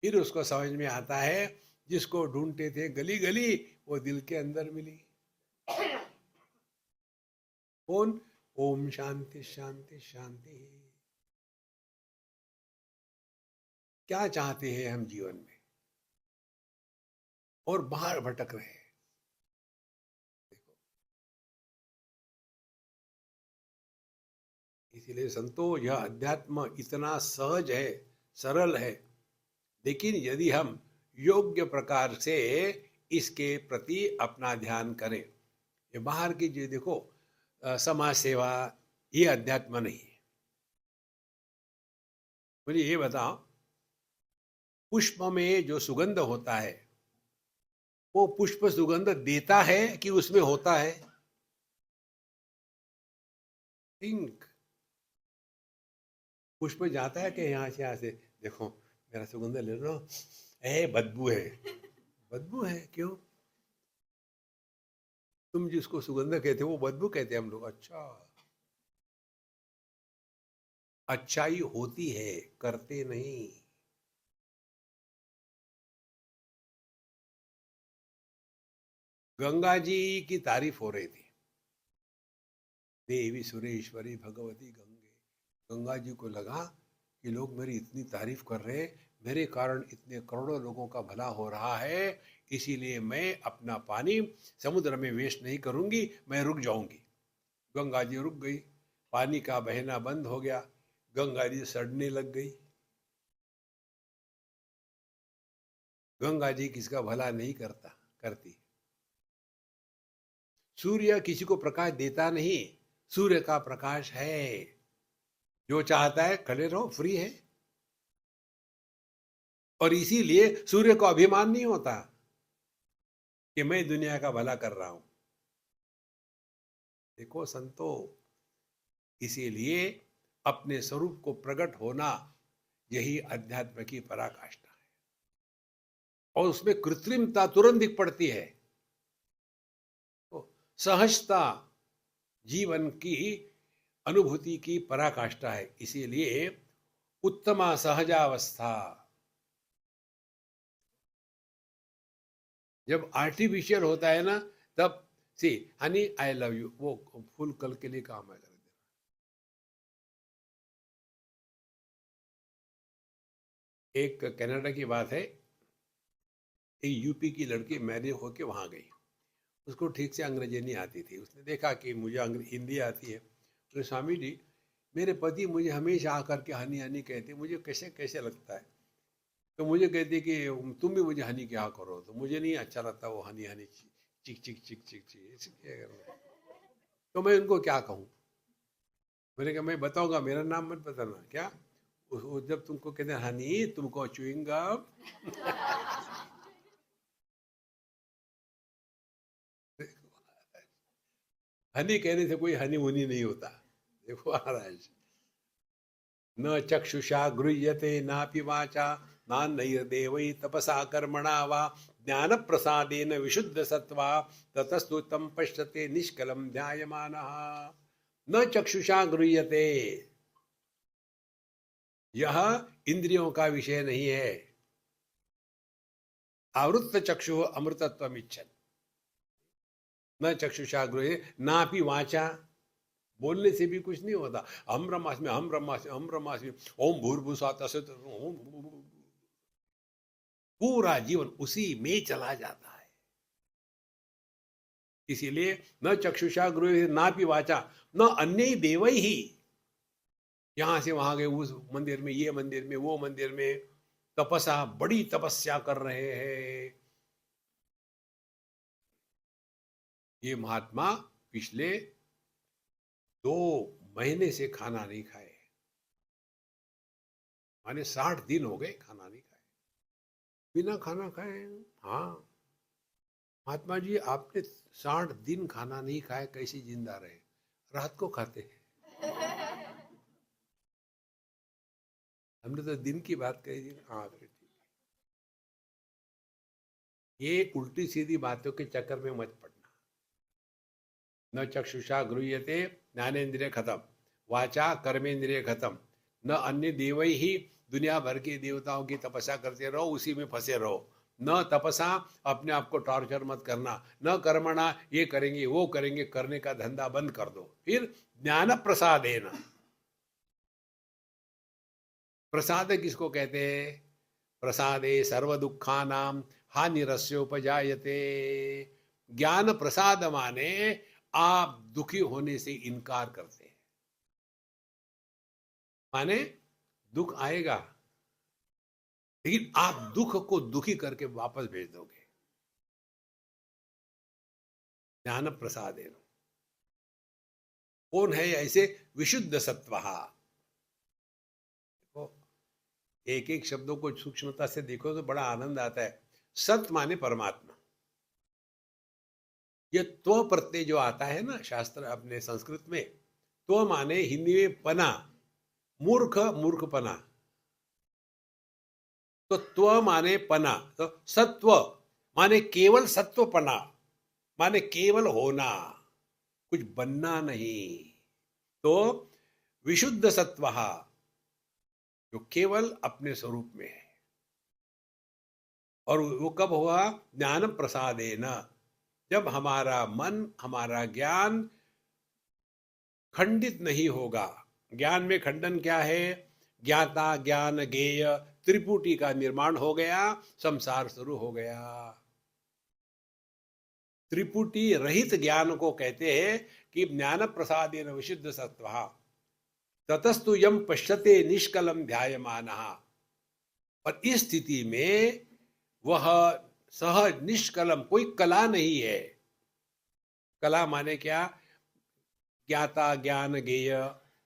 A: फिर उसको समझ में आता है, जिसको ढूंढते थे गली गली, वो दिल के अंदर मिली। कौन? ओम शांति शांति शांति। क्या चाहते हैं हम जीवन में, और बाहर भटक रहे हैं। देखो, इसीलिए संतो, यह अध्यात्म इतना सहज है, सरल है, लेकिन यदि हम योग्य प्रकार से इसके प्रति अपना ध्यान करें। ये बाहर की जो देखो, समाज सेवा, ये अध्यात्म नहीं है। मुझे ये बताओ, पुष्प में जो सुगंध होता है, वो पुष्प सुगंध देता है कि उसमें होता है? थिंक। पुष्प जाता है कि यहाँ से देखो मेरा सुगंध ले लो, ए बदबू है। बदबू है क्यों? तुम जिसको सुगंध कहते हो वो बदबू कहते हैं हम लोग। अच्छा, अच्छाई होती है, करते नहीं। गंगा जी की तारीफ हो रही थी, देवी सुरेश्वरी भगवती गंगे। गंगा जी को लगा कि लोग मेरी इतनी तारीफ कर रहे हैं, मेरे कारण इतने करोड़ों लोगों का भला हो रहा है, इसीलिए मैं अपना पानी समुद्र में वेस्ट नहीं करूंगी, मैं रुक जाऊंगी। गंगा जी रुक गई, पानी का बहना बंद हो गया, गंगा जी सड़ने लग गई। गंगा जी किसका भला नहीं करती। सूर्य किसी को प्रकाश देता नहीं, सूर्य का प्रकाश है, जो चाहता है खड़े रहो, फ्री है। और इसीलिए सूर्य को अभिमान नहीं होता कि मैं दुनिया का भला कर रहा हूं। देखो संतो, इसीलिए अपने स्वरूप को प्रकट होना, यही अध्यात्म की पराकाष्ठा है। और उसमें कृत्रिमता तुरंत दिख पड़ती है। तो सहजता, जीवन की अनुभूति की पराकाष्ठा है। इसीलिए उत्तमा सहजावस्था। जब आर्टिफिशियल होता है ना, तब सी हनी आई लव यू, वो फूल कल के लिए काम आएगा। एक कनाडा की बात है, एक यूपी की लड़की मैरिज होके वहां गई। उसको ठीक से अंग्रेजी नहीं आती थी। उसने देखा कि मुझे हिंदी आती है, तो स्वामी जी मेरे पति मुझे हमेशा आकर के हनी हनी कहते, मुझे कैसे कैसे लगता है। तो मुझे कहती कि तुम भी मुझे हनी क्या करो, तो मुझे नहीं अच्छा लगता वो हनी हनी चिक चिक चिक चिक चिक चिक। तो मैं उनको क्या कहूँ। मैंने कहा मैं बताऊंगा, मेरा नाम मत बताना। क्या जब तुमको कहते हैं हनी, तुमको चुइंगा। हनी कहने से कोई हनी वनी नहीं होता। देखो महाराज, न चक्षुषा गृह्यते नापि वाचा नान्नैर्देवै तपसा कर्मणा वा ज्ञान प्रसादेन विशुद्ध सत्वा ततस्तु तम पश्यते निष्कलम ध्यायमानः। न चक्षुषा गृह्यते, यह इंद्रियों का विषय नहीं है। आवृत्त चक्षु अमृतत्वम इच्छन, न चक्षुषा गृह्य नापि वाचा। बोलने से भी कुछ नहीं होता। हम ब्रह्मास्मि हम ब्रह्मास्मि हम ब्रह्मास्मि, ओम भूर्भुवस्सुवः तत्सवितुर्वरेण्यं, पूरा जीवन उसी में चला जाता है। इसीलिए न चक्षुषा गृह्यते नापि वाचा न अन्यै देवैः। यहां से वहां गए, उस मंदिर में, ये मंदिर में, वो मंदिर में, तपसा बड़ी तपस्या कर रहे हैं। ये महात्मा पिछले 2 महीने से खाना नहीं खाए, माने 60 दिन हो गए खाना नहीं खाए, बिना खाना खाए। हाँ महात्मा जी, आपने 60 दिन खाना नहीं खाए, कैसे जिंदा रहे? रात को खाते हैं। हमने तो दिन की बात कही थी। हाँ फिर ठीक है। ये उल्टी सीधी बातों के चक्कर में मत पड़ना। न चक्षुषा गृह्यते, ज्ञानेन्द्रिय खत्म, वाचा कर्मेंद्रिय खत्म, न अन्य देवै ही, दुनिया भर के देवताओं की तपस्या करते रहो, उसी में फंसे रहो। न तपसा, अपने आप को टॉर्चर मत करना। न कर्मणा, ये करेंगे वो करेंगे, करने का धंधा बंद कर दो। फिर ज्ञान प्रसादेन, प्रसाद किसको कहते हैं? प्रसादे सर्व दुखानाम हानिरस्योपजायते। ज्ञान प्रसाद माने आप दुखी होने से इनकार करते हैं, माने दुख आएगा लेकिन आप दुख को दुखी करके वापस भेज दोगे। ज्ञान प्रसादेन। कौन है ऐसे? विशुद्ध सत्वः। एक एक शब्दों को सूक्ष्मता से देखो तो बड़ा आनंद आता है। सत माने परमात्मा। ये त्व प्रत्यय जो आता है ना शास्त्र अपने संस्कृत में, त्व माने हिंदी में पना, मूर्ख मूर्खपना। तो त्व माने पना, तो सत्व माने केवल सत्वपना, माने केवल होना, कुछ बनना नहीं। तो विशुद्ध सत्वः, जो केवल अपने स्वरूप में है। और वो कब हुआ? ज्ञान प्रसादेन, जब हमारा मन, हमारा ज्ञान खंडित नहीं होगा। ज्ञान में खंडन क्या है? ज्ञाता ज्ञान ज्ञेय त्रिपुटी का निर्माण हो गया, संसार शुरू हो गया। त्रिपुटी रहित ज्ञान को कहते हैं कि ज्ञान प्रसादेन विशुद्ध सत्वः ततस्तु यम पश्यते निष्कलम ध्यायमानः। और इस स्थिति में वह सहज निष्कलम, कोई कला नहीं है। कला माने क्या? ज्ञाता ज्ञान ज्ञेय,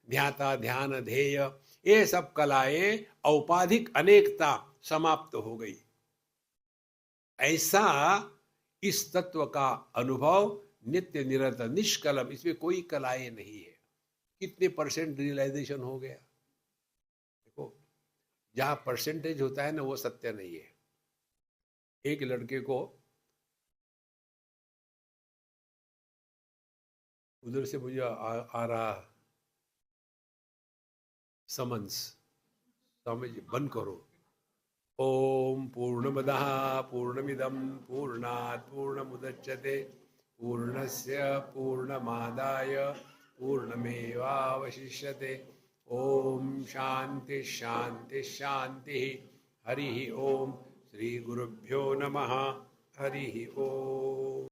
A: ध्याता ध्यान ध्येय, ये सब कलाएं औपाधिक अनेकता समाप्त हो गई। ऐसा इस तत्व का अनुभव नित्य निरंतर निष्कलम, इसमें कोई कलाएं नहीं है। कितने परसेंट रियलाइजेशन हो गया? देखो, जहां परसेंटेज होता है ना, वो सत्य नहीं है। एक लड़के को उधर से मुझे आ रहा समन्स, स्वामी जी बंद करो। ओम पूर्णमदः पूर्णमिदं पूर्णात् पूर्णमुदच्यते पूर्णस्य पूर्णमादाय पूर्णमेवावशिष्यते। ओम शांति शांति शांति। हरि ओम। श्री गुरुभ्यो नमः। हरि ओम।